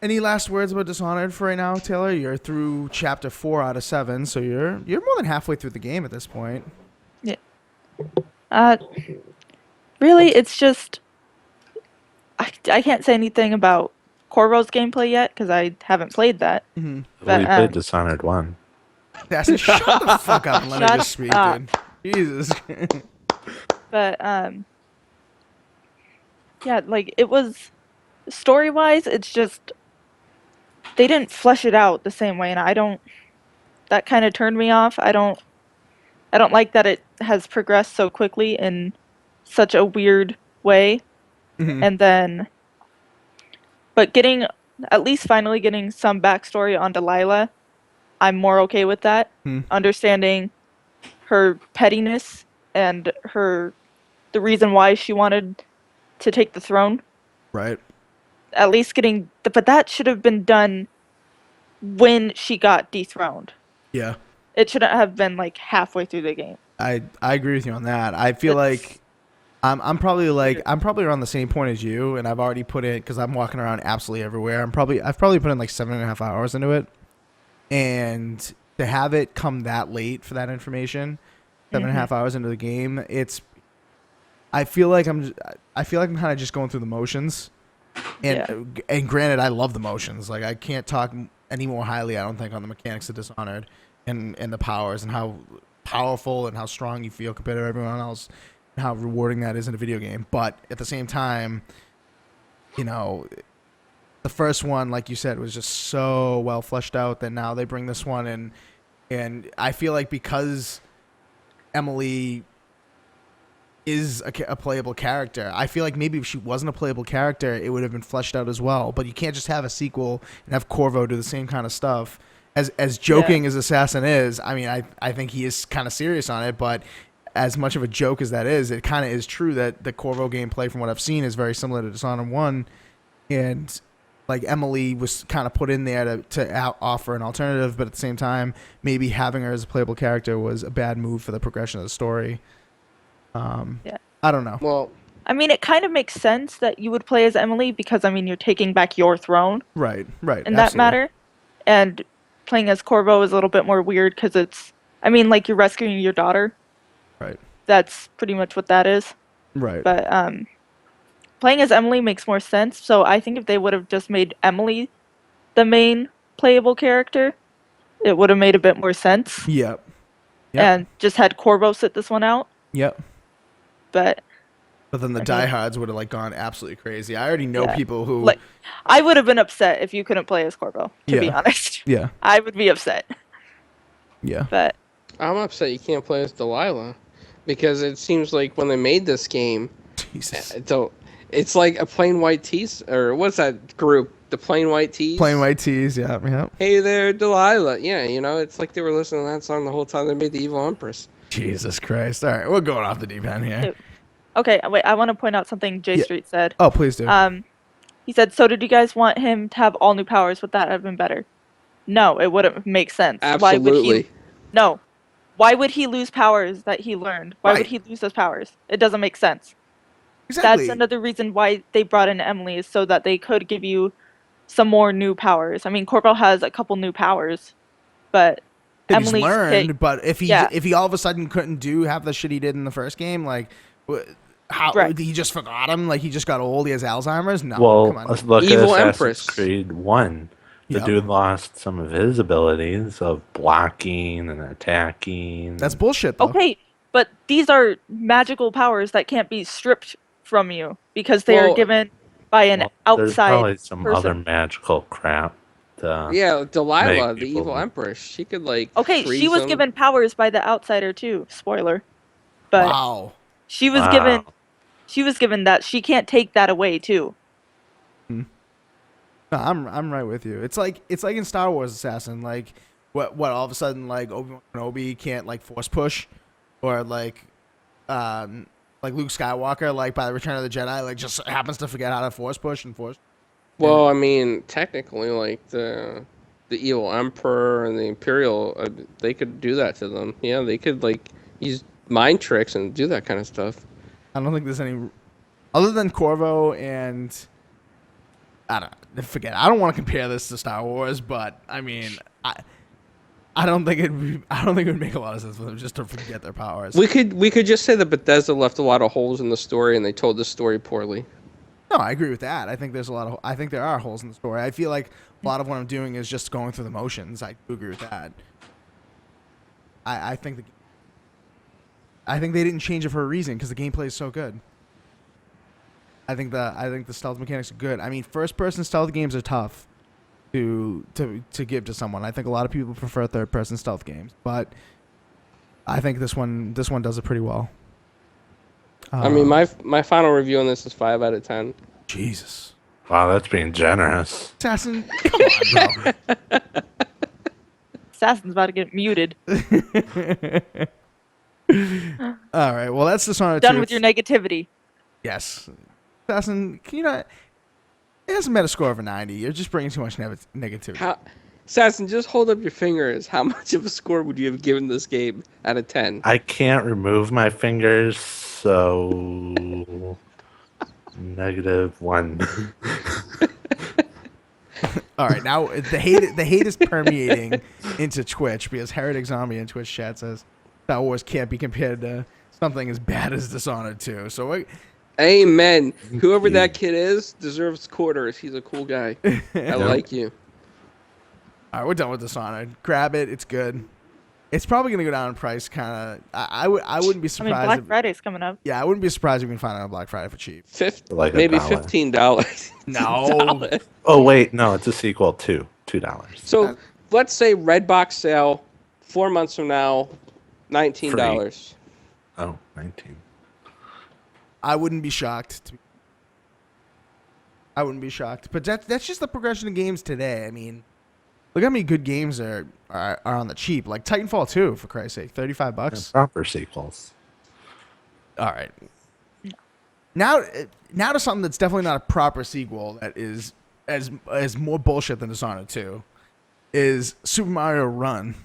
Any last words about Dishonored for right now, Taylor? You're through chapter 4 out of 7, so you're more than halfway through the game at this point. Yeah. Really, it's just I can't say anything about Corvo's gameplay yet because I haven't played that. Mm-hmm. Well, you played Dishonored 1. Shut the fuck up and let me just speak, dude. Jesus. But yeah, like, it was story-wise, it's just they didn't flesh it out the same way, and that kind of turned me off. I don't like that it has progressed so quickly in such a weird way. Mm-hmm. And then, but at least finally getting some backstory on Delilah, I'm more okay with that. Understanding her pettiness and the reason why she wanted to take the throne. Right. At least but that should have been done when she got dethroned. Yeah. It shouldn't have been like halfway through the game. I agree with you on that. I feel It's like I'm probably around the same point as you, and I've already put in because I'm walking around absolutely everywhere. I've probably put in like 7.5 hours into it, and to have it come that late for that information, seven and a mhm, half hours into the game, I feel like I'm kind of just going through the motions, yeah. and granted, I love the motions. Like I can't talk any more highly. I don't think on the mechanics of Dishonored and the powers and how powerful and how strong you feel compared to everyone else, and how rewarding that is in a video game. But at the same time, you know, the first one, like you said, was just so well fleshed out that now they bring this one in, and I feel like because Emily is a playable character. I feel like maybe if she wasn't a playable character, it would have been fleshed out as well. But you can't just have a sequel and have Corvo do the same kind of stuff. As joking as Assassin is, I mean, I think he is kind of serious on it. But as much of a joke as that is, it kind of is true that the Corvo gameplay, from what I've seen, is very similar to Dishonored 1. And like Emily was kind of put in there to offer an alternative, but at the same time, maybe having her as a playable character was a bad move for the progression of the story. Yeah. I don't know. Well, I mean, it kind of makes sense that you would play as Emily because, I mean, you're taking back your throne Right, in that absolutely. matter. And playing as Corvo is a little bit more weird because I mean, like you're rescuing your daughter. Right, That's pretty much what that is. right. But playing as Emily makes more sense. So I think if they would have just made Emily the main playable character, it would have made a bit more sense. Yep, yep, And just had Corvo sit this one out. yep. But But then the I mean, diehards would have like gone absolutely crazy. I already know yeah. people who. Like, I would have been upset if you couldn't play as Corvo, to be Yeah. honest. Yeah, I would be upset. yeah. But I'm upset you can't play as Delilah, because it seems like when they made this game, Jesus. it's like a Plain White Tees, or what's that group? The Plain White Tees? Plain white tees. Yeah, yeah. Hey there, Delilah. Yeah, it's like they were listening to that song the whole time they made the Evil Empress. Jesus Christ. All right, we're going off the deep end here. okay, wait. I want to point out something J Yeah. Street said. Oh, please do. He said, "So did you guys want him to have all new powers? Would that have been better?" No, it wouldn't make sense. Why would Absolutely. he? No. Why would he lose powers that he learned? Why Right. would he lose those powers? It doesn't make sense. Exactly. That's another reason why they brought in Emily, is so that they could give you some more new powers. I mean, Corporal has a couple new powers, but that he's Emily's learned, but if yeah. he all of a sudden couldn't do half the shit he did in the first game, like how Right. he just forgot him, like he just got old, he has Alzheimer's. No, Well, come on. let's look Evil at Empress. Assassin's Creed 1. The Yep. dude lost some of his abilities of blocking and attacking. That's bullshit, though. Okay, but these are magical powers that can't be stripped from you because they are Well, given by an There's outside probably some person. other magical crap. Yeah, Delilah, Make the people- Evil Empress. She could, like, Okay, she freeze was them. given powers by the outsider too. Spoiler, but Wow. she was Wow. given that. She can't take that away too. No, I'm right with you. It's like in Star Wars Assassin, like what all of a sudden like Obi-Wan Kenobi can't like force push, or like Luke Skywalker, like by the Return of the Jedi, like just happens to forget how to force push and force. Well, I mean, technically, like, the Evil Emperor and the Imperial, they could do that to them. Yeah, they could, like, use mind tricks and do that kind of stuff. I don't think there's any other than Corvo and I don't want to compare this to Star Wars, but I mean, I don't think it would make a lot of sense for them just to forget their powers. We could just say that Bethesda left a lot of holes in the story and they told the story poorly. No, I agree with that. I think I think there are holes in the story. I feel like a lot of what I'm doing is just going through the motions. I do agree with that. I think they didn't change it for a reason because the gameplay is so good. I think the stealth mechanics are good. I mean, first person stealth games are tough to give to someone. I think a lot of people prefer third person stealth games, but I think this one does it pretty well. I mean, my final review on this is 5 out of 10. Jesus. Wow, that's being generous. Assassin, come on, bro. Assassin's about to get muted. All right. Well, that's Dishonored 2. Done with your negativity. Yes. Assassin, can you not... It hasn't met a score of a 90. You're just bringing too much negativity. Assassin, just hold up your fingers. How much of a score would you have given this game out of 10? I can't remove my fingers, so -1. All right, now the hate is permeating into Twitch because Heretic Zombie in Twitch chat says Star Wars can't be compared to something as bad as Dishonored 2. So Amen. Whoever that kid is deserves quarters. He's a cool guy. I like you. all right, we're done with Dishonored. Grab it; it's good. It's probably gonna go down in price. Kind of. I wouldn't be I mean, surprised. Black Friday's coming up. Yeah, I wouldn't be surprised if we can find it on Black Friday for cheap. Like Maybe $1. $15. No. Oh wait, no, it's a sequel too. $2. So let's say Redbox sale 4 months from now, $19. Oh, 19. I wouldn't be shocked. I wouldn't be shocked. But that's just the progression of games today. I mean, look how many good games are on the cheap. Like Titanfall 2, for Christ's sake, $35. And proper sequels. All right. Now to something that's definitely not a proper sequel that is as more bullshit than Dishonored 2 is Super Mario Run.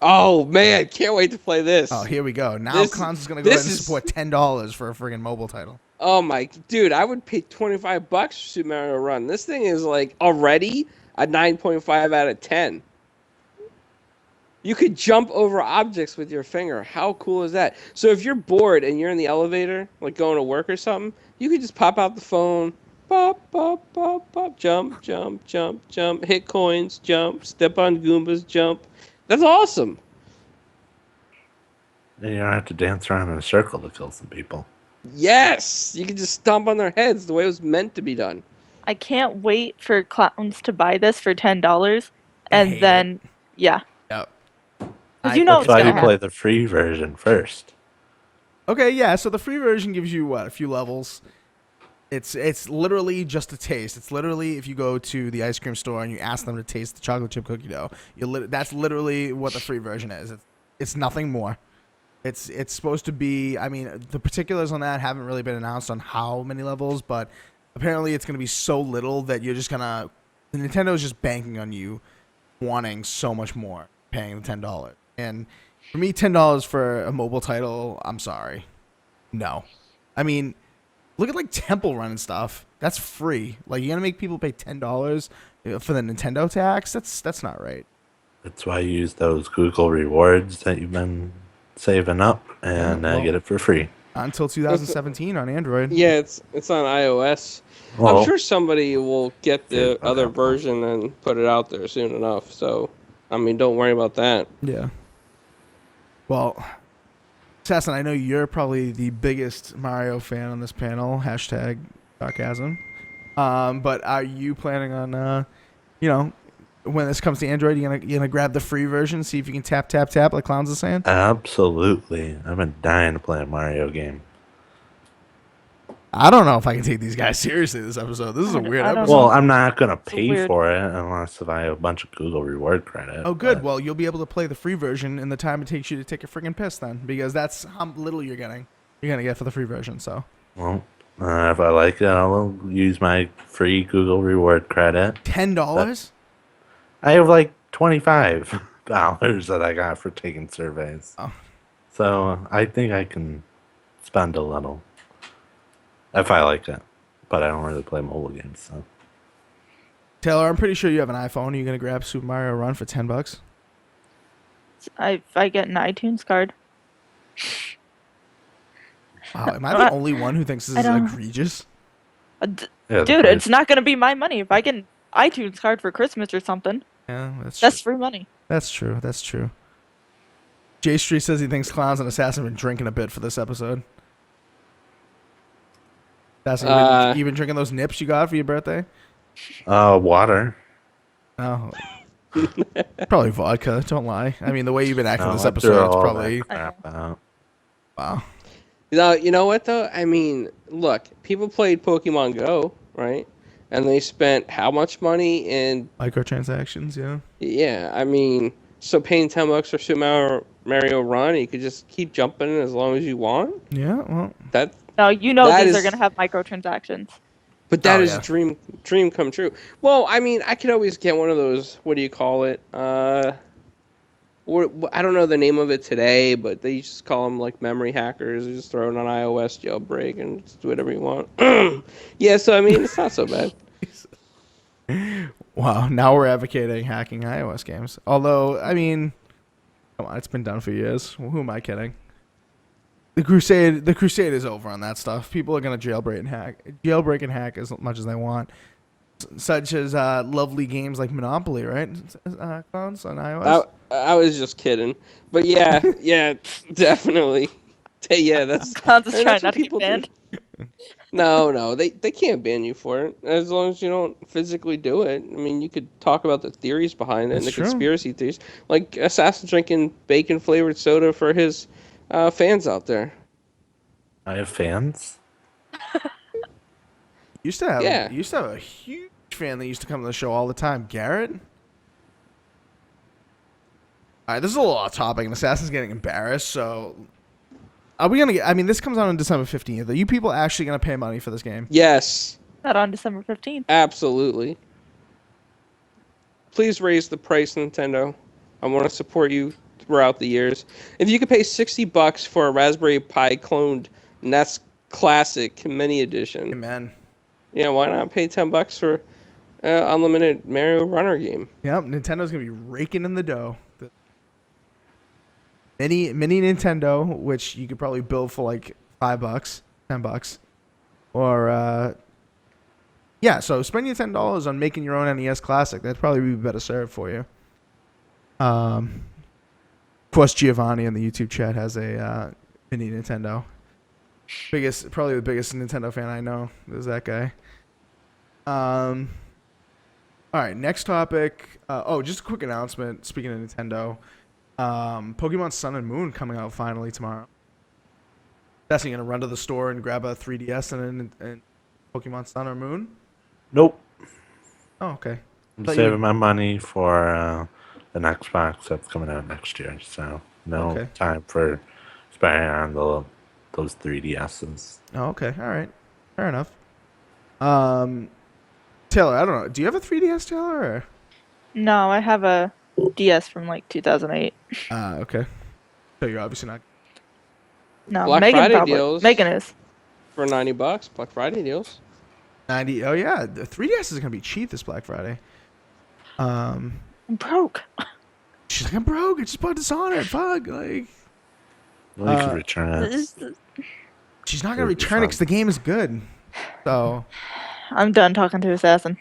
Oh man, can't wait to play this. Oh, here we go. Now Clowns is gonna go ahead and support $10 for a friggin' mobile title. Oh my dude, I would pay $25 for Super Mario Run. This thing is like already a 9.5 out of 10. You could jump over objects with your finger. How cool is that? So if you're bored and you're in the elevator, like going to work or something, you could just pop out the phone, pop, pop, pop, pop, jump, jump, jump, jump, hit coins, jump, step on Goombas, jump. That's awesome. And you don't have to dance around in a circle to kill some people. Yes, you can just stomp on their heads the way it was meant to be done. I can't wait for Clowns to buy this for $10, I and hate then yeah, Yep. because you know That's it's why gonna you happen. play the free version first. Okay, yeah. So the free version gives you what, a few levels. It's literally just a taste. It's literally if you go to the ice cream store and you ask them to taste the chocolate chip cookie dough. That's literally what the free version is. It's nothing more. It's supposed to be. I mean, the particulars on that haven't really been announced on how many levels, but apparently it's going to be so little that you're just gonna. Nintendo is just banking on you wanting so much more, paying the $10. And for me, $10 for a mobile title, I'm sorry, no. I mean, look at like Temple Run and stuff. That's free. Like, you're gonna make people pay $10 for the Nintendo tax? That's not right. That's why you use those Google rewards that you've been saving up and well, get it for free. Until 2017 on Android. Yeah, it's on iOS. Well, I'm sure somebody will get the Yeah, other okay. version and put it out there soon enough. So, I mean, don't worry about that. Yeah. Well, Assassin, I know you're probably the biggest Mario fan on this panel. Hashtag sarcasm. But are you planning on, when this comes to Android, you gonna grab the free version, see if you can tap like Clowns is saying? Absolutely. I've been dying to play a Mario game. I don't know if I can take these guys seriously this episode. This is a weird I don't episode. know. Well, I'm not going to It's pay weird. for it unless if I have a bunch of Google reward credit. Oh, good. but- Well, you'll be able to play the free version in the time it takes you to take a friggin' piss then, because that's how little you're gonna get for the free version. So Well, if I like it, I'll use my free Google reward credit. $10. I have like $25 that I got for taking surveys. Oh. So I think I can spend a little if I like it. But I don't really play mobile games, so. Taylor, I'm pretty sure you have an iPhone. Are you gonna grab Super Mario Run for $10? If I get an iTunes card. Wow, am I the only one who thinks this I is don't- egregious? Yeah, the Dude, price- it's not gonna be my money. If I get an iTunes card for Christmas or something, Yeah, that's that's free money. true. That's true. J Street says he thinks Clowns and Assassin have been drinking a bit for this episode. Assassin, you been drinking those nips you got for your birthday? water. Oh, probably vodka. Don't lie. I mean, the way you've been acting No, this I threw episode, it's all probably that crap out. wow. You know what though? I mean, look, people played Pokemon Go, right? And they spent how much money in? Microtransactions, yeah. Yeah, I mean, so paying $10 for Super Mario Run, you could just keep jumping as long as you want. Yeah, well, That No, you know That these are is- gonna have microtransactions. But that Oh, is yeah. a dream come true. Well, I mean, I could always get one of those. What do you call it? I don't know the name of it today, but they just call them like memory hackers. You just throw it on iOS jailbreak and just do whatever you want. Yeah, so I mean, it's not so bad. Wow, now we're advocating hacking iOS games. Although, I mean, come on, it's been done for years. Who am I kidding? The crusade is over on that stuff. People are gonna jailbreak and hack as much as they want, such as lovely games like Monopoly, right? Clones on iOS. I was just kidding, but yeah, definitely. Yeah, Clown's is trying that's not what to get people do. banned. No, they can't ban you for it as long as you don't physically do it. I mean, you could talk about the theories behind it and That's the true. conspiracy theories, like Assassin drinking bacon flavored soda for his fans out there. I have fans. Used to have Yeah. a huge fan that used to come to the show all the time. Garrett. All right, this is a little off topic, and Assassin's getting embarrassed. So, are we gonna get? I mean, this comes out on December 15th. Are you people actually gonna pay money for this game? Yes, Not on December 15th. absolutely. Please raise the price, Nintendo. I want to support you throughout the years. If you could pay $60 for a Raspberry Pi cloned NES Classic Mini Edition, Amen. yeah, why not pay $10 for unlimited Mario Runner game? Yep, Nintendo's gonna be raking in the dough. The mini Nintendo, which you could probably build for like $5, $10, or yeah. So spend your $10 on making your own NES Classic. That'd probably be better served for you. Of course, Giovanni in the YouTube chat has a mini Nintendo. Probably the biggest Nintendo fan I know is that guy. All right, next topic. Just a quick announcement. Speaking of Nintendo, Pokemon Sun and Moon coming out finally tomorrow. That's gonna run to the store and grab a 3DS and Pokemon Sun or Moon. Nope. Oh, okay. I'm Thought you saving would- my money for an Xbox that's coming out next year. So no Okay. time for spending on those 3DSs. Oh, okay. All right. Fair enough. Taylor, I don't know. Do you have a 3DS, Taylor? Or? No, I have a DS from like 2008. Okay. So you're obviously not. No, Black Megan Friday probably. deals. Megan is. For $90, Black Friday deals. 90. Oh yeah, the 3DS is gonna be cheap this Black Friday. I'm broke. She's like, I'm broke. I just bought Dishonored. Fuck. Like, Well, you could return it. she's not gonna It'll be return it fun. because the game is good. So, I'm done talking to Assassin.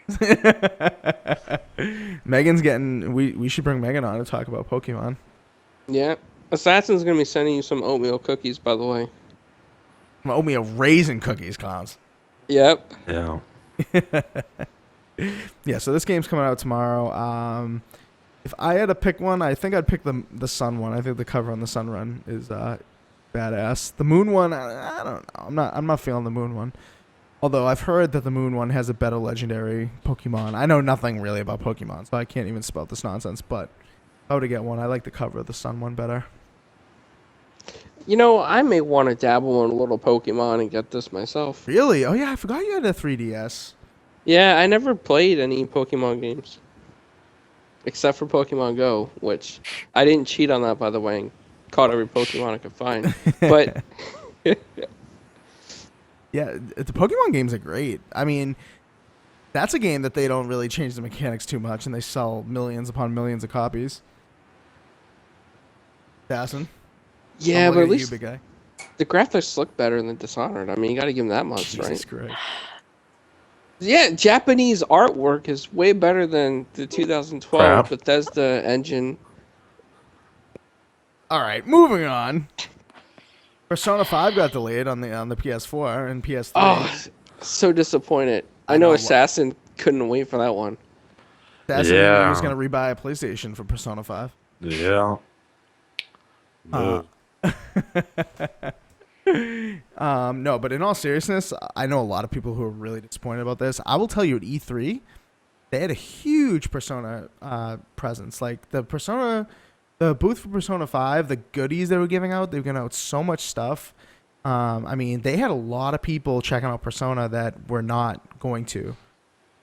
Megan's getting. We should bring Megan on to talk about Pokemon. Yeah. Assassin's gonna be sending you some oatmeal cookies, by the way. Oatmeal raisin cookies, clowns. Yep. Yeah. Yeah, so this game's coming out tomorrow. If I had to pick one, I think I'd pick the Sun one. I think the cover on the Sun Run is badass. The Moon one, I don't know. I'm not feeling the Moon one. Although I've heard that the Moon one has a better legendary Pokemon. I know nothing really about Pokemon, so I can't even spout this nonsense. But if I were to get one, I like the cover of the Sun one better. You know, I may want to dabble in a little Pokemon and get this myself. Really? Oh yeah, I forgot you had a 3DS. Yeah, I never played any Pokemon games. Except for Pokemon Go, which I didn't cheat on that, by the way, and caught every Pokemon I could find. But Yeah, the Pokemon games are great. I mean, that's a game that they don't really change the mechanics too much, and they sell millions upon millions of copies. Assassin? yeah, I'm but at looking least you, big guy. the graphics look better than Dishonored. I mean, you got to give them that much, Jesus right? Christ. Yeah, Japanese artwork is way better than the 2012 Crap. Bethesda engine. All right, moving on. Persona 5 got delayed on the PS4 and PS3. Oh, so disappointed. I I know know. Assassin couldn't wait for that one. Assassin Yeah. was going to rebuy a PlayStation for Persona 5. Yeah. Uh, No, but in all seriousness, I know a lot of people who are really disappointed about this. I will tell you at E3, they had a huge Persona presence. Like the booth for Persona 5, the goodies they were giving out so much stuff. I mean, they had a lot of people checking out Persona that were not going to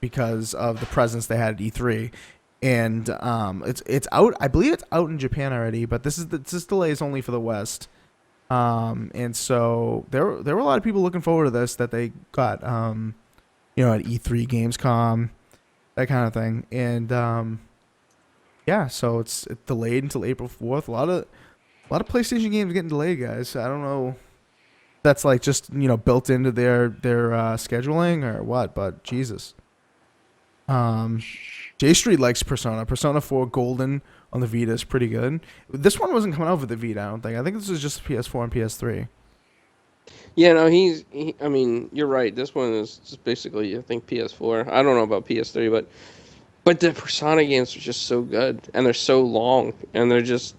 because of the presence they had at E3. And it's out. I believe it's out in Japan already, but this delay is only for the West. And so there were a lot of people looking forward to this that they got at E3 Gamescom, that kind of thing. And yeah, so it's delayed until April 4th. A lot of PlayStation games getting delayed, guys. I don't know if that's like just built into their scheduling or what, but Jesus. J Street likes Persona. Persona 4 Golden on the Vita is pretty good. This one wasn't coming out with the Vita, I don't think. I think this was just PS4 and PS3. Yeah, no, I mean, you're right. This one is just basically, I think, PS4. I don't know about PS3, but the Persona games are just so good, and they're so long, and they're just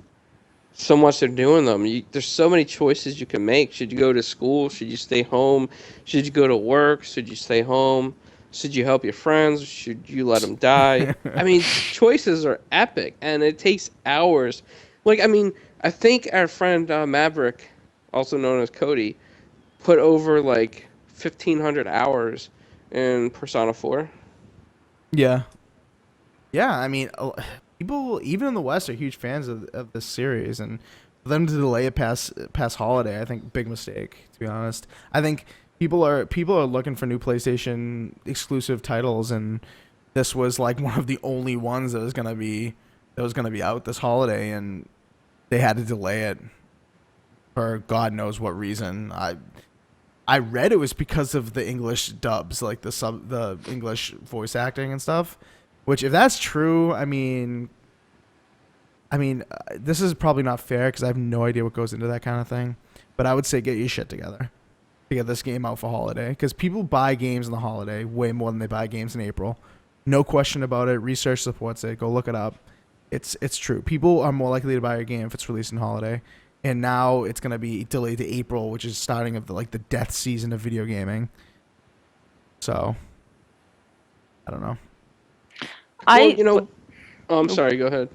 so much they're doing them. There's so many choices you can make. Should you go to school? Should you stay home? Should you go to work? Should you stay home? Should you help your friends? Should you let them die? I mean, choices are epic, and it takes hours. Like, I mean, I think our friend Maverick, also known as Cody, put over like 1,500 hours in Persona 4. Yeah. Yeah, I mean, people even in the West are huge fans of this series, and for them to delay it past holiday, I think big mistake. To be honest, I think people are looking for new PlayStation exclusive titles, and this was like one of the only ones that was gonna be out this holiday, and they had to delay it for God knows what reason. I read it was because of the English dubs, like the English voice acting and stuff. Which, if that's true, I mean, this is probably not fair because I have no idea what goes into that kind of thing. But I would say get your shit together to get this game out for holiday, because people buy games in the holiday way more than they buy games in April. No question about it. Research supports it. Go look it up. It's true. People are more likely to buy a game if it's released in holiday. And now it's gonna be delayed to April, which is starting of the death season of video gaming. So I don't know. Well, I'm sorry, go ahead.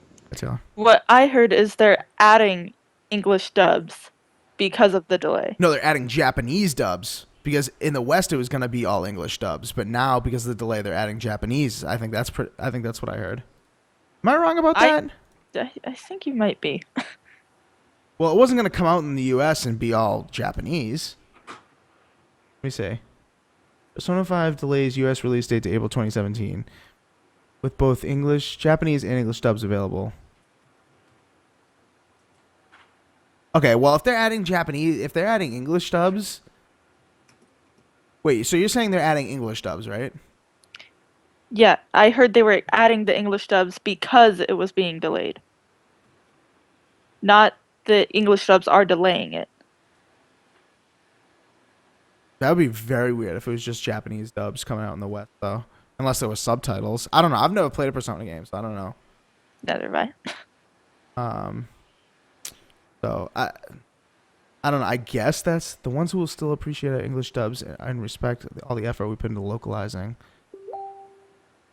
What I heard is they're adding English dubs because of the delay. No, they're adding Japanese dubs because in the West it was going to be all English dubs, but now because of the delay they're adding Japanese. I think that's what I heard. Am I wrong about that? I think you might be. Well, it wasn't going to come out in the US and be all Japanese. Let me see. Persona 5 delays US release date to April 2017 with both Japanese and English dubs available. Okay, well, if they're adding English dubs... Wait, so you're saying they're adding English dubs, right? Yeah, I heard they were adding the English dubs because it was being delayed. Not the English dubs are delaying it. That would be very weird if it was just Japanese dubs coming out in the West, though. Unless there was subtitles. I don't know. I've never played a Persona game, so I don't know. Neither have I. So I don't know. I guess that's the ones who will still appreciate our English dubs and respect all the effort we put into localizing.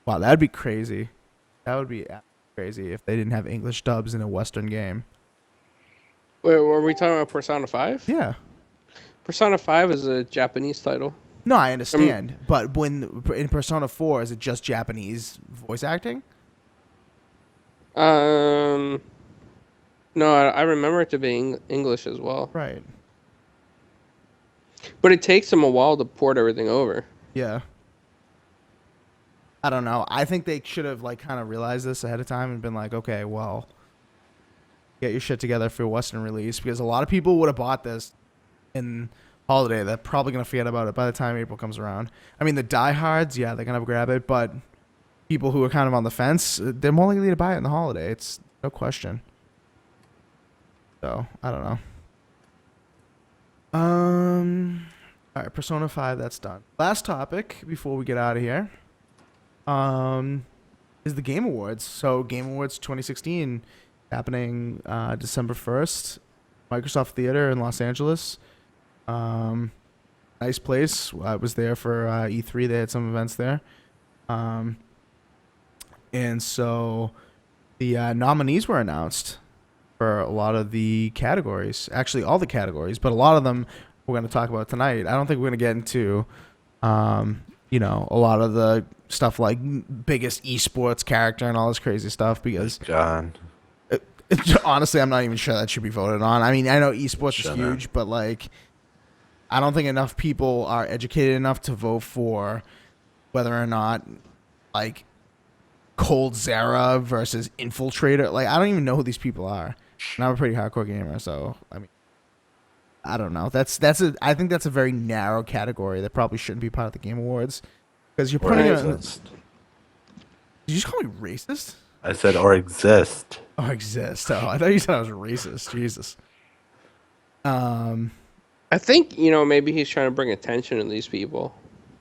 Wow, that'd be crazy. That would be crazy if they didn't have English dubs in a Western game. Wait, were we talking about Persona 5? Yeah. Persona 5 is a Japanese title. No, I understand. But when in Persona 4, is it just Japanese voice acting? No, I remember it to be English as well. Right. But it takes them a while to port everything over. Yeah. I don't know. I think they should have kind of realized this ahead of time and been like, okay, well, get your shit together for a Western release, because a lot of people would have bought this in holiday. They're probably gonna forget about it by the time April comes around. I mean, the diehards, yeah, they're gonna grab it, but people who are kind of on the fence, they're more likely to buy it in the holiday. It's no question. So I don't know. All right, Persona 5, that's done. Last topic before we get out of here, is the Game Awards. So Game Awards 2016 happening December 1st, Microsoft Theater in Los Angeles. Nice place. I was there for E3. They had some events there. And so the nominees were announced for a lot of the categories. Actually, all the categories, but a lot of them we're going to talk about tonight. I don't think we're going to get into, a lot of the stuff like biggest esports character and all this crazy stuff because God. honestly, I'm not even sure that should be voted on. I mean, I know esports is huge, but like, I don't think enough people are educated enough to vote for whether or not like Cold Zera versus Infiltrator. Like, I don't even know who these people are. And I'm a pretty hardcore gamer, so I mean, I don't know. I think that's a very narrow category that probably shouldn't be part of the Game Awards because you're putting it. Did you just call me racist? I said or exist. Oh, exist. Oh, I thought you said I was racist. Jesus. I think maybe he's trying to bring attention to these people,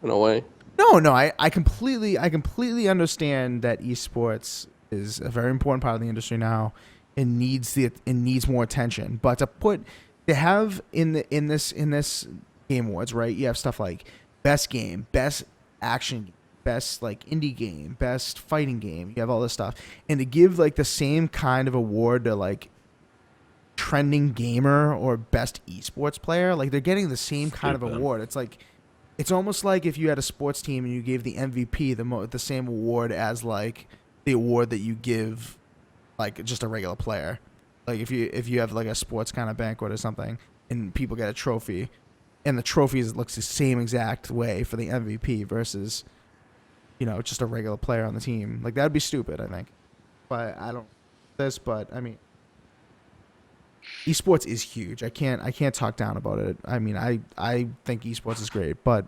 in a way. No. I completely understand that esports is a very important part of the industry now. It needs more attention. But to have in this Game Awards, right? You have stuff like best game, best action game, best like indie game, best fighting game. You have all this stuff, and to give like the same kind of award to like trending gamer or best esports player, like they're getting the same kind of award. It's like, it's almost like if you had a sports team and you gave the MVP the same award as like the award that you give like just a regular player. Like if you have like a sports kind of banquet or something and people get a trophy and the trophies looks the same exact way for the MVP versus just a regular player on the team. Like that'd be stupid, I think. But I don't but I mean esports is huge. I can't talk down about it. I mean, I think esports is great, but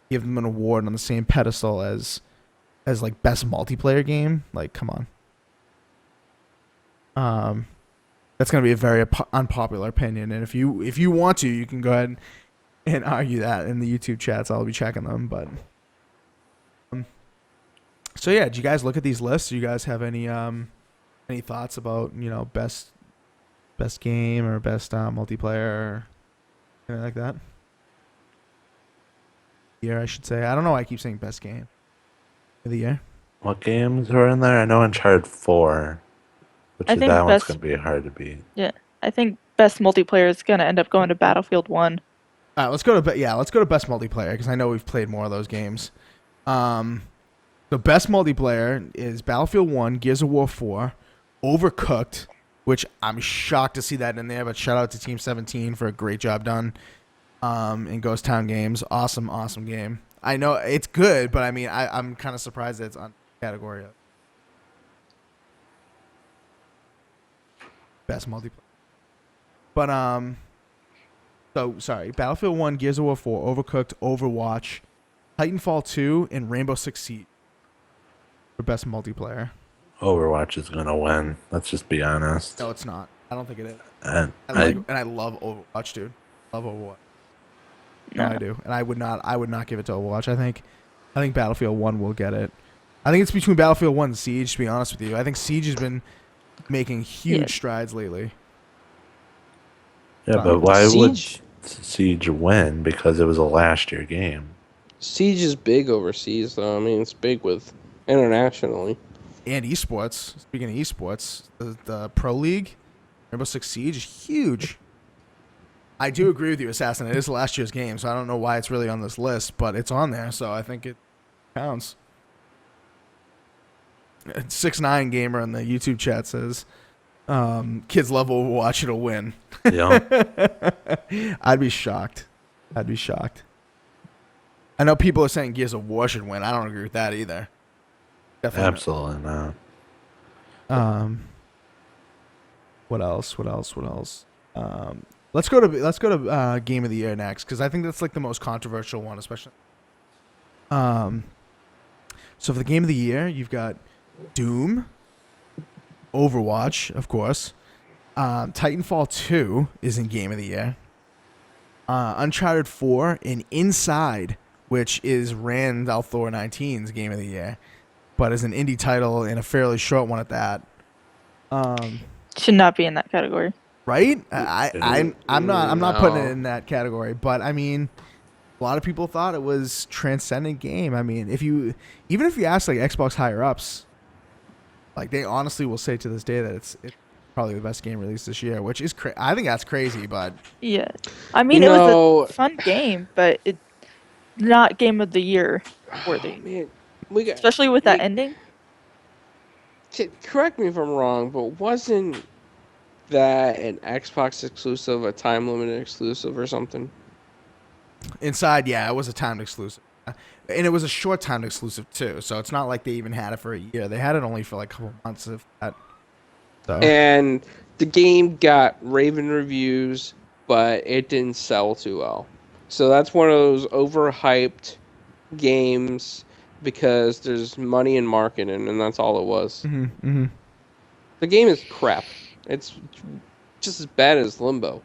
give them an award on the same pedestal as like best multiplayer game, like come on. That's gonna be a very unpopular opinion, and if you want to, you can go ahead and argue that in the YouTube chats. I'll be checking them, but so yeah, did you guys look at these lists? Do you guys have any thoughts about best game or best multiplayer or anything like that? Year, I should say. I don't know why I keep saying best game of the year. What games were in there? I know Uncharted 4, which I think that one's best- going to be hard to beat. Yeah, I think best multiplayer is gonna end up going to Battlefield 1. All right, let's go to best multiplayer because I know we've played more of those games. The best multiplayer is Battlefield 1, Gears of War 4, Overcooked, which I'm shocked to see that in there, but shout out to Team 17 for a great job done in Ghost Town Games. Awesome game. I know it's good, but I mean, I'm kind of surprised that it's on the category of best multiplayer. But so sorry, Battlefield 1, Gears of War 4, Overcooked, Overwatch, Titanfall 2, and Rainbow Six Siege for best multiplayer. Overwatch is going to win. Let's just be honest. No, it's not. I don't think it is. And I love Overwatch, dude. Love Overwatch. No, I do, and I would not give it to Overwatch. I think Battlefield 1 will get it. I think it's between Battlefield 1 and Siege. To be honest with you, I think Siege has been making huge strides lately. Yeah, but why would Siege win? Because it was a last year game. Siege is big overseas, though. I mean, it's big with internationally. And esports. Speaking of esports, the Pro League, Rainbow Six Siege is huge. I do agree with you, Assassin. It is last year's game, so I don't know why it's really on this list, but it's on there, so I think it counts. 6ix9ine Gamer in the YouTube chat says, kids love Overwatch, it'll win. Yeah. I'd be shocked. I know people are saying Gears of War should win. I don't agree with that either. Definitely Absolutely not. What else? Let's go to Game of the Year next because I think that's like the most controversial one, especially. So for the Game of the Year, you've got Doom, Overwatch, of course. Titanfall 2 is in Game of the Year. Uncharted 4 and Inside, which is Rand Althor 19's Game of the Year, but is an indie title and a fairly short one at that. Should not be in that category. Right? I'm not putting it in that category, but I mean, a lot of people thought it was transcendent game. I mean, even if you ask like Xbox higher ups, like they honestly will say to this day that it's probably the best game released this year, which is I think that's crazy, but Yeah. I mean, it was a No, fun game, but it not game of the year oh worthy, man, we got. especially with that You, ending. correct me if I'm wrong, but wasn't that an Xbox exclusive, a time limited exclusive, or something? Inside, yeah, it was a timed exclusive. And it was a short timed exclusive too, so it's not like they even had it for a year. They had it only for like a couple months if that. So And the game got raven reviews, but it didn't sell too well. So that's one of those overhyped games because there's money in marketing, and that's all it was. The game is crap. It's just as bad as Limbo.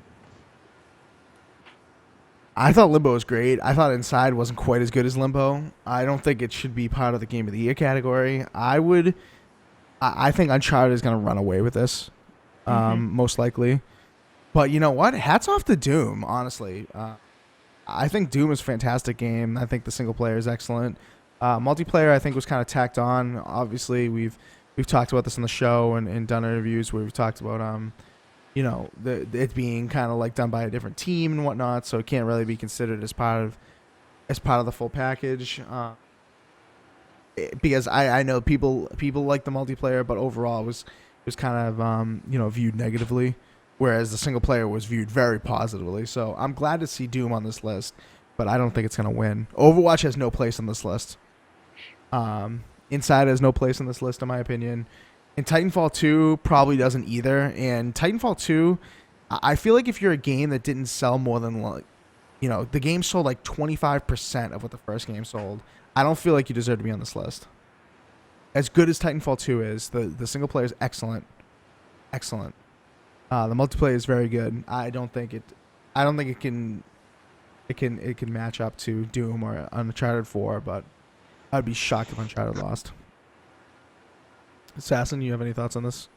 I thought Limbo was great. I thought Inside wasn't quite as good as Limbo. I don't think it should be part of the Game of the Year category. I think Uncharted is going to run away with this, most likely. But you know what? Hats off to Doom, honestly. I think Doom is a fantastic game. I think the single player is excellent. Multiplayer, I think, was kind of tacked on. Obviously, we've talked about this on the show and done interviews where we've talked about it being kind of like done by a different team and whatnot, so it can't really be considered as part of the full package. Because I know people like the multiplayer, but overall it was kind of viewed negatively, whereas the single player was viewed very positively. So I'm glad to see Doom on this list, but I don't think it's gonna win. Overwatch has no place on this list. Inside has no place on this list, in my opinion. And Titanfall 2 probably doesn't either. And Titanfall 2, I feel like if you're a game that didn't sell more than the game sold like 25% of what the first game sold, I don't feel like you deserve to be on this list. As good as Titanfall 2 is, the single player is excellent. Excellent. The multiplayer is very good. I don't think it can match up to Doom or Uncharted 4, but I'd be shocked if Uncharted lost. Assassin, you have any thoughts on this?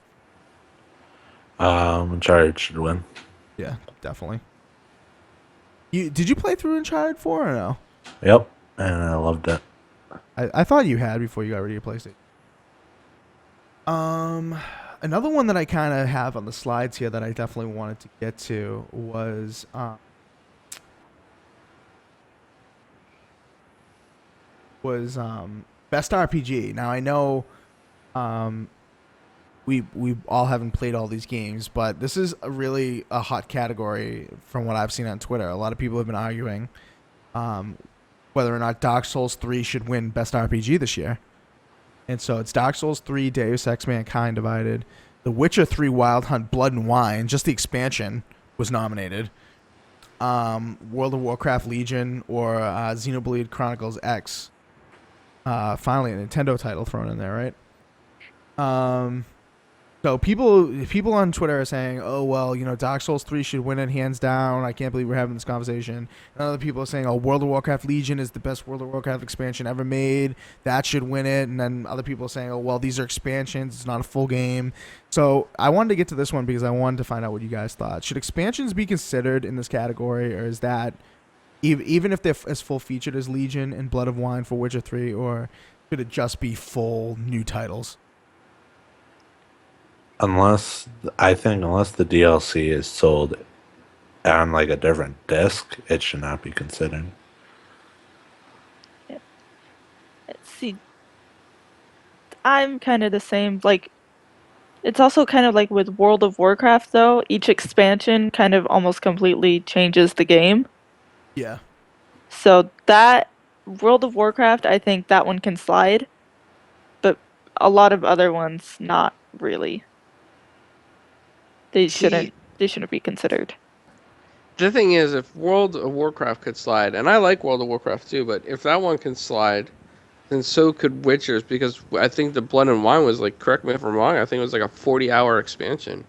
Uncharted should win. Yeah, definitely. Did you play through Uncharted 4 or no? Yep, and I loved it. I thought you had before you got rid of your PlayStation. Another one that I kind of have on the slides here that I definitely wanted to get to was best RPG. Now I know we all haven't played all these games, but this is really a hot category from what I've seen on Twitter. A lot of people have been arguing whether or not Dark Souls 3 should win best RPG this year. And so it's Dark Souls 3, Deus Ex Mankind Divided, The Witcher 3 Wild Hunt Blood and Wine, just the expansion was nominated. World of Warcraft Legion or Xenoblade Chronicles X. Finally, a Nintendo title thrown in there, right? So people on Twitter are saying, oh, well, Dark Souls 3 should win it hands down. I can't believe we're having this conversation. And other people are saying, oh, World of Warcraft Legion is the best World of Warcraft expansion ever made. That should win it. And then other people are saying, oh, well, these are expansions. It's not a full game. So I wanted to get to this one because I wanted to find out what you guys thought. Should expansions be considered in this category, or is that, even if they're as full featured as Legion and Blood of Wine for Witcher 3, or should it just be full new titles? Unless the DLC is sold on like a different disc, it should not be considered. Yeah. Let's see. I'm kind of the same. Like, it's also kind of like with World of Warcraft, though. Each expansion kind of almost completely changes the game. Yeah. So that World of Warcraft, I think that one can slide, but a lot of other ones not really. They See, shouldn't be considered. the thing is, if World of Warcraft could slide, and I like World of Warcraft too, but if that one can slide, then so could Witcher's, because I think the Blood and Wine was like, correct me if I'm wrong, I think it was like a 40-hour expansion.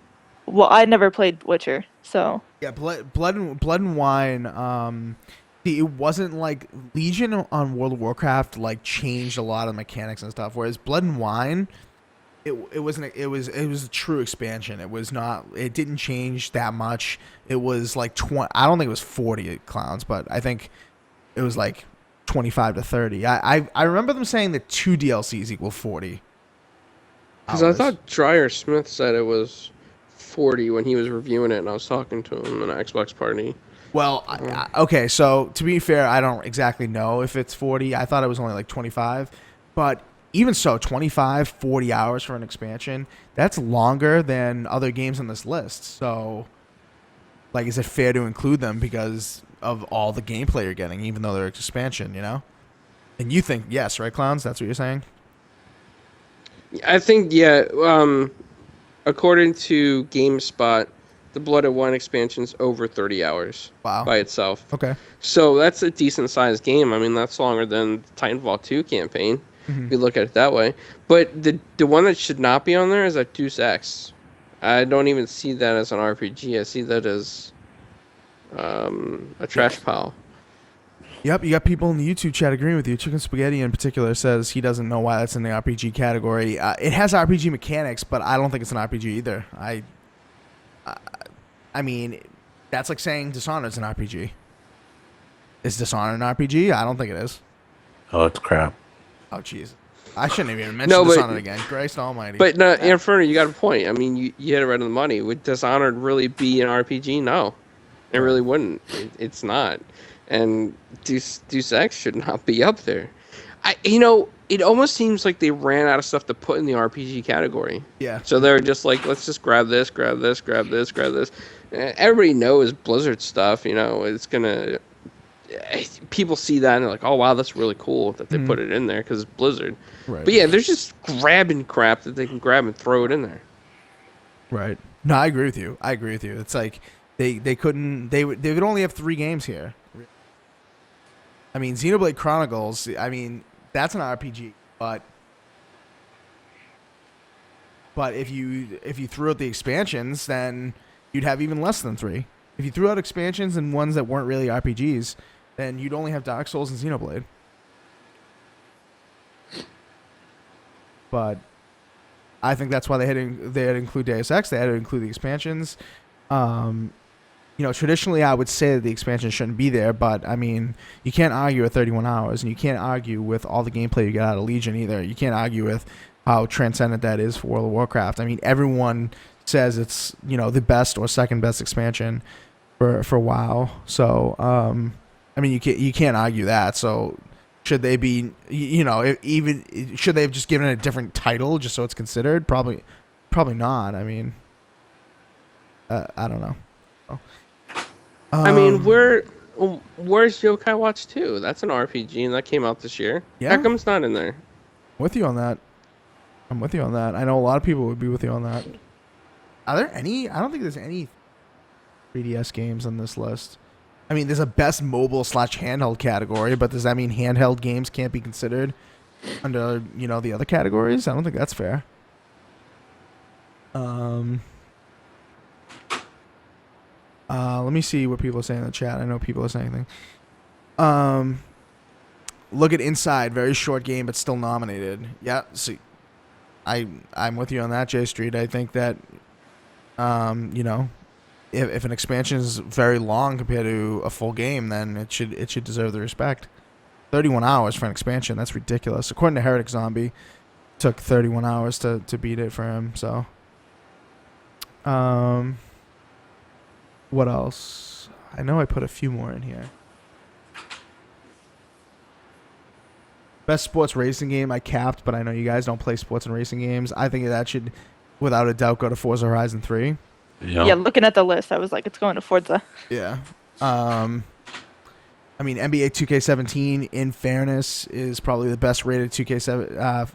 Well, I never played Witcher, so Yeah, Blood and Wine. It wasn't like Legion on World of Warcraft like changed a lot of mechanics and stuff. Whereas Blood and Wine, it was a true expansion. It was not. It didn't change that much. It was like 20. I don't think it was 40 clowns, but I think it was like 25 to 30. I remember them saying that 2 DLCs equal 40. Because I thought Dryer Smith said it was 40 when he was reviewing it, and I was talking to him in an Xbox party. Well, okay, so to be fair, I don't exactly know if it's 40. I thought it was only like 25. But even so, 25, 40 hours for an expansion, that's longer than other games on this list. So, like, is it fair to include them because of all the gameplay you're getting, even though they're expansion, you know? And you think yes, right, Clowns? That's what you're saying? I think, yeah, according to GameSpot, the Blood and Wine expansion's over 30 hours Wow. by itself. Okay. So that's a decent-sized game. I mean, that's longer than the Titanfall 2 campaign, if you look at it that way. But the one that should not be on there is that Deus Ex. I don't even see that as an RPG. I see that as a trash pile. Yep, you got people in the YouTube chat agreeing with you. Chicken Spaghetti in particular says he doesn't know why that's in the RPG category. It has RPG mechanics, but I don't think it's an RPG either. I mean, that's like saying Dishonored's an RPG. Is Dishonored an RPG? I don't think it is. Oh, it's crap. Oh, jeez. I shouldn't have even mentioned Dishonored again. Christ almighty. But no, Inferno, you got a point. I mean, you hit it right on the money. Would Dishonored really be an RPG? No. It really wouldn't. It's not. And Deus Ex should not be up there. It almost seems like they ran out of stuff to put in the RPG category. Yeah. So they're just like, let's just grab this, grab this, grab this, grab this. Everybody knows Blizzard stuff. It's gonna. People see that and they're like, oh wow, that's really cool that they put it in there because it's Blizzard. Right. But yeah, they're just grabbing crap that they can grab and throw it in there. Right. No, I agree with you. It's like they would only have 3 games here. I mean, Xenoblade Chronicles, I mean, that's an RPG, but if you threw out the expansions, then you'd have even less than 3. If you threw out expansions and ones that weren't really RPGs, then you'd only have Dark Souls and Xenoblade. But I think that's why they had to include Deus Ex. They had to include the expansions. Traditionally I would say that the expansion shouldn't be there, but I mean, you can't argue at 31 hours, and you can't argue with all the gameplay you get out of Legion either. You can't argue with how transcendent that is for World of Warcraft. I mean, everyone says it's, the best or second best expansion for WoW. So, I mean, you can't argue that. So, should they be, should they have just given it a different title just so it's considered? Probably not. I mean, I don't know. I mean, where's Yokai Watch 2? That's an RPG, and that came out this year. Yeah. How come it's not in there? With you on that. I'm with you on that. I know a lot of people would be with you on that. Are there any? I don't think there's any 3DS games on this list. I mean, there's a best mobile/handheld category, but does that mean handheld games can't be considered under, the other categories? I don't think that's fair. Let me see what people are saying in the chat. I know people are saying things. Look at Inside, very short game, but still nominated. Yeah, see, I'm with you on that, J Street. I think that, if an expansion is very long compared to a full game, then it should deserve the respect. 31 hours for an expansion, that's ridiculous. According to Heretic Zombie, it took 31 hours to beat it for him. So, what else? I know I put a few more in here. Best sports racing game I capped, but I know you guys don't play sports and racing games. I think that should, without a doubt, go to Forza Horizon 3. Yeah, looking at the list, I was like, it's going to Forza. Yeah. I mean, NBA 2K17, in fairness, is probably the best rated NBA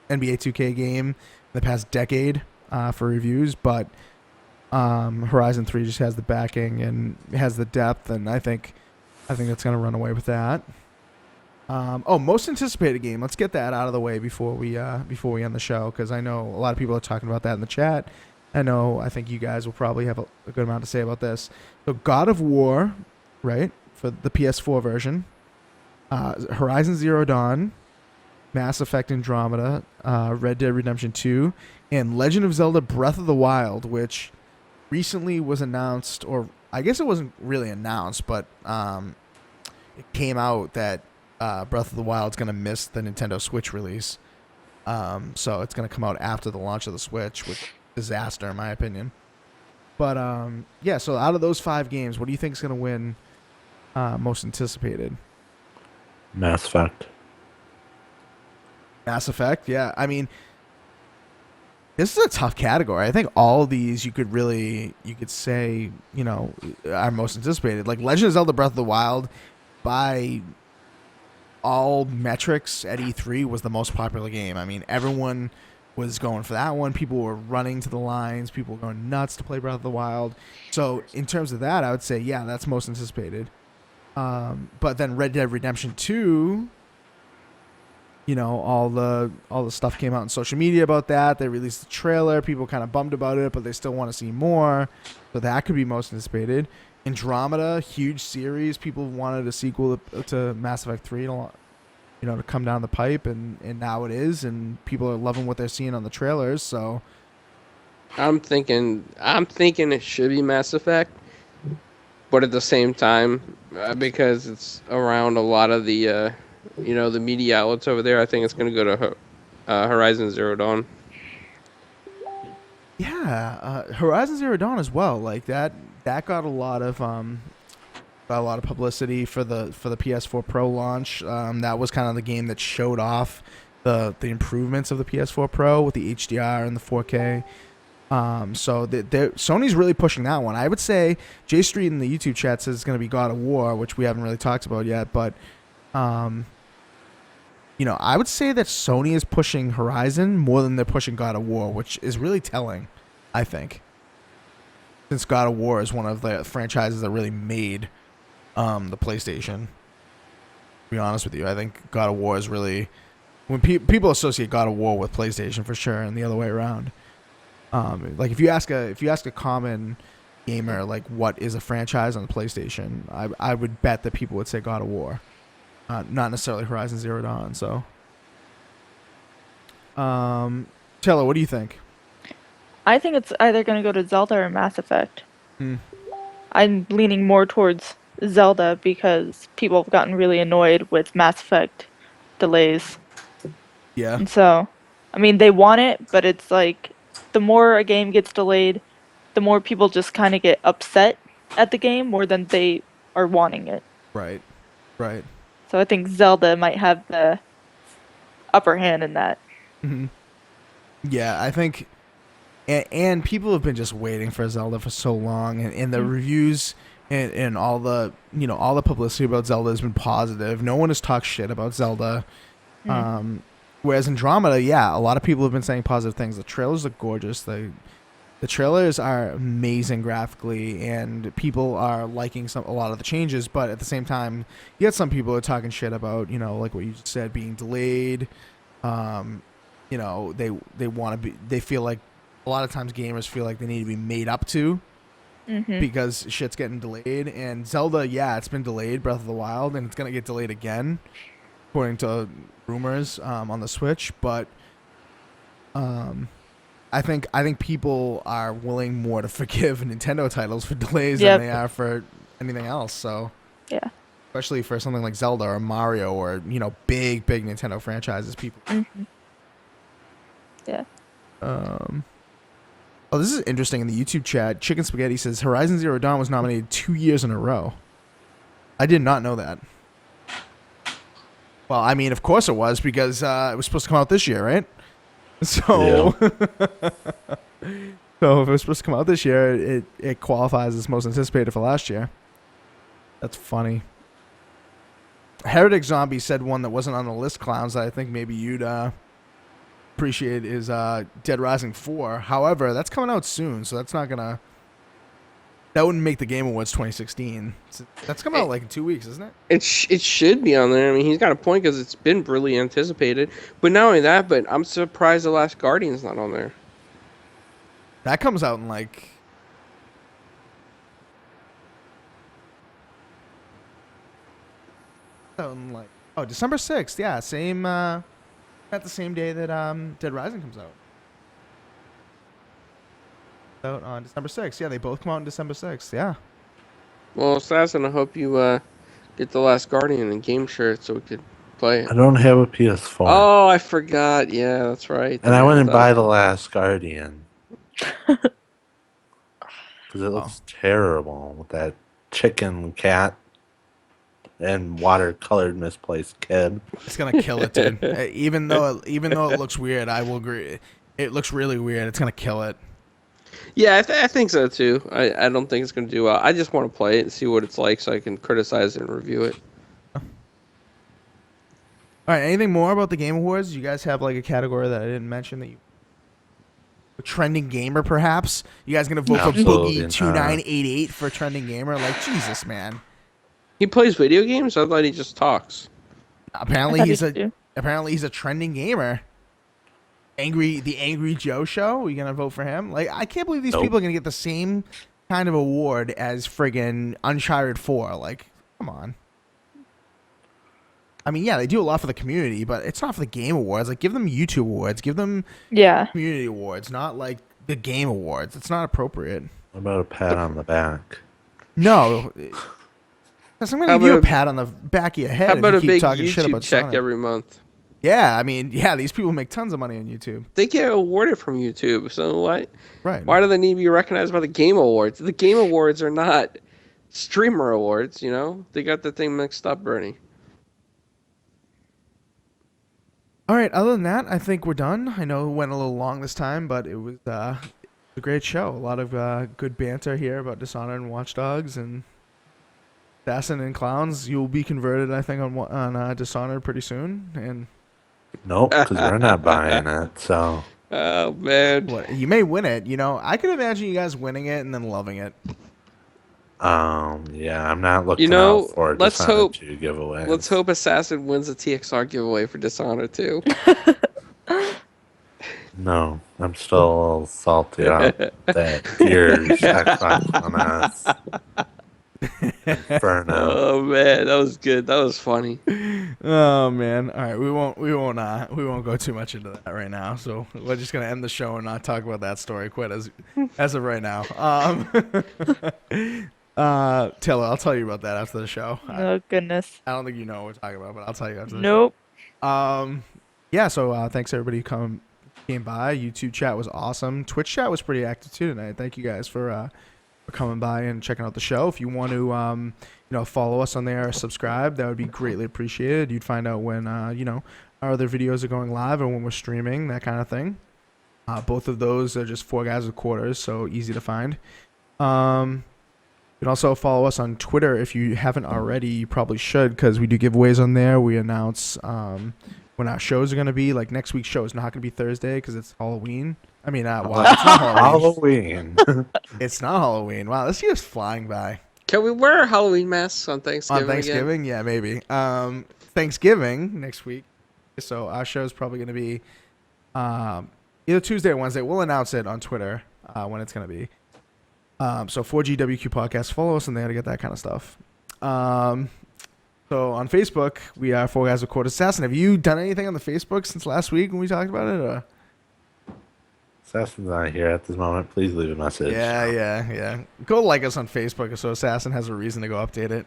2K game in the past decade for reviews, but Horizon 3 just has the backing and has the depth, and I think that's going to run away with that. Most anticipated game. Let's get that out of the way before we end the show, because I know a lot of people are talking about that in the chat. I think you guys will probably have a good amount to say about this. So God of War, right, for the PS4 version, Horizon Zero Dawn, Mass Effect Andromeda, Red Dead Redemption 2, and Legend of Zelda Breath of the Wild, which recently was announced, or I guess it wasn't really announced, but it came out that Breath of the Wild is going to miss the Nintendo Switch release. So it's going to come out after the launch of the Switch, which is a disaster in my opinion. But yeah. So out of those 5 games, what do you think is going to win most anticipated? Mass Effect. Mass Effect. Yeah. I mean, this is a tough category. I think all these you could say, are most anticipated. Like Legend of Zelda Breath of the Wild, by all metrics at E3 was the most popular game. I mean, everyone was going for that one. People were running to the lines. People were going nuts to play Breath of the Wild. So in terms of that, I would say, yeah, that's most anticipated. But then Red Dead Redemption 2, all the stuff came out on social media about that. They released the trailer. People kind of bummed about it, but they still want to see more. So that could be most anticipated. Andromeda, huge series. People wanted a sequel to Mass Effect 3 to come down the pipe, and now it is, and people are loving what they're seeing on the trailers. So I'm thinking it should be Mass Effect, but at the same time, because it's around a lot of the the media outlets over there, I think it's going to go to Horizon Zero Dawn. yeah, Horizon Zero Dawn as well. Like that got a lot of publicity for the PS4 Pro launch. That was kind of the game that showed off the improvements of the PS4 Pro with the HDR and the 4K. So Sony's really pushing that one. I would say Jay Street in the YouTube chat says it's going to be God of War, which we haven't really talked about yet. But, I would say that Sony is pushing Horizon more than they're pushing God of War, which is really telling, I think. Since God of War is one of the franchises that really made the PlayStation. To be honest with you, I think God of War is really... When people associate God of War with PlayStation for sure, and the other way around. Like if you ask a common gamer like what is a franchise on the PlayStation, I would bet that people would say God of War, not necessarily Horizon Zero Dawn. So, Taylor, what do you think? I think it's either going to go to Zelda or Mass Effect. Hmm. I'm leaning more towards Zelda because people have gotten really annoyed with Mass Effect delays. Yeah. And so, I mean, they want it, but it's like the more a game gets delayed, the more people just kind of get upset at the game more than they are wanting it. Right. Right. So I think Zelda might have the upper hand in that. Hmm. Yeah, I think, and people have been just waiting for Zelda for so long, and the reviews and all the all the publicity about Zelda has been positive. No one has talked shit about Zelda. Whereas Andromeda, yeah, a lot of people have been saying positive things. The trailers look gorgeous. The trailers are amazing graphically, and people are liking a lot of the changes. But at the same time, you get some people who are talking shit about, like what you said, being delayed. They want to be. They feel like a lot of times gamers feel like they need to be made up to because shit's getting delayed. And Zelda, yeah, it's been delayed, Breath of the Wild, and it's gonna get delayed again, according to rumors on the Switch. But I think people are willing more to forgive Nintendo titles for delays than they are for anything else. So yeah, especially for something like Zelda or Mario or big Nintendo franchises, people. Yeah. Oh, this is interesting. In the YouTube chat, Chicken Spaghetti says Horizon Zero Dawn was nominated 2 years in a row. I did not know that. Well, I mean, of course it was, because it was supposed to come out this year, right? So, so if it was supposed to come out this year, it qualifies as most anticipated for last year. That's funny. Heretic Zombie said one that wasn't on the list, clowns, that I think maybe you'd appreciate is Dead Rising 4. However, that's coming out soon, so that's not gonna... That wouldn't make the Game Awards 2016. That's coming out like in 2 weeks, isn't it? It should be on there. I mean, he's got a point because it's been really anticipated. But not only that, but I'm surprised The Last Guardian's not on there. That comes out in like... December 6th. Yeah, same... at the same day that Dead Rising comes out. Out on December 6th. Yeah, they both come out on December 6th. Yeah. Well, Assassin, I hope you get The Last Guardian and game shirt so we could play it. I don't have a PS4. Oh, I forgot. Yeah, that's right. And I went and buy The Last Guardian. because it looks terrible with that chicken cat and watercolored misplaced kid. It's gonna kill it, dude. Even though it looks weird, I will agree. It looks really weird. It's gonna kill it. Yeah, I think so too. I don't think it's going to do well. I just want to play it and see what it's like so I can criticize it and review it. All right. Anything more about the Game Awards? You guys have like a category that I didn't mention that you. A trending gamer, perhaps. You guys gonna vote for Absolutely Boogie not. 2988 for trending gamer? Like Jesus, man. He plays video games? I thought he just talks. Apparently I he's thought he a trending gamer. The Angry Joe show. You gonna vote for him? Like I can't believe these Nope. people are gonna get the same kind of award as friggin' Uncharted 4. Like, come on. I mean, yeah, they do a lot for the community, but it's not for the Game Awards. Like, give them YouTube awards, give them Yeah. community awards, not like the Game Awards. It's not appropriate. What about a pat on the back? No. I'm How gonna give you a about pat on the back of your head How if about you a keep big talking shit YouTube about check Sonic. every month? Yeah, I mean, yeah, these people make tons of money on YouTube. They get awarded from YouTube, so Right. why do they need to be recognized by the Game Awards? The Game Awards are not streamer awards, you know? They got the thing mixed up, Bernie. All right, other than that, I think we're done. I know it went a little long this time, but it was a great show. A lot of good banter here about Dishonored and Watch Dogs and Assassin and Clowns. You'll be converted, I think, on Dishonored pretty soon. And Nope, because we're not buying it. So Oh, man. what you may win it. You know, I could imagine you guys winning it and then loving it. yeah, I'm not looking You know, out for let's Dishonored hope- 2 giveaways. Let's hope Assassin wins the TXR giveaway for Dishonored 2. No, I'm still a little salty out that Gears Xbox One S Inferno. Oh, man, that was good. That was funny. Oh man! All right, we won't go too much into that right now. So we're just gonna end the show and not talk about that story quite as of right now. Taylor, I'll tell you about that after the show. Oh goodness. I don't think you know what we're talking about, but I'll tell you after the Nope. show. Yeah. So thanks everybody who came by. YouTube chat was awesome. Twitch chat was pretty active too tonight. Thank you guys for coming by and checking out the show. If you want to follow us on there or subscribe, that would be greatly appreciated. You'd find out when our other videos are going live or when we're streaming, that kind of thing. Both of those are just 4GwQs, so easy to find. You can also follow us on Twitter if you haven't already. You probably should, because we do giveaways on there. We announce when our shows are going to be. Like next week's show is not going to be Thursday because it's Halloween. I mean, wow, it's not Halloween. Halloween. It's not Halloween. Wow, this year's flying by. Can we wear our Halloween masks on Thanksgiving? On Thanksgiving? Yeah, maybe. Thanksgiving next week. So our show is probably going to be either Tuesday or Wednesday. We'll announce it on Twitter when it's going to be. So 4GwQPodcast. Follow us on there to get that kind of stuff. So on Facebook, we are 4Guys Assassin. Have you done anything on the Facebook since last week when we talked about it? Or? Assassin's not here at this moment. Please leave a message. Yeah. Go like us on Facebook so Assassin has a reason to go update it.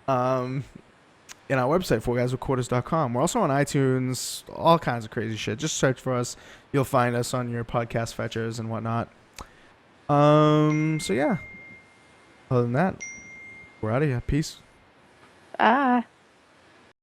In our website, 4GuysWithQuarters.com. We're also on iTunes, all kinds of crazy shit. Just search for us. You'll find us on your podcast fetchers and whatnot. So yeah. Other than that, we're out of here. Peace. Ah.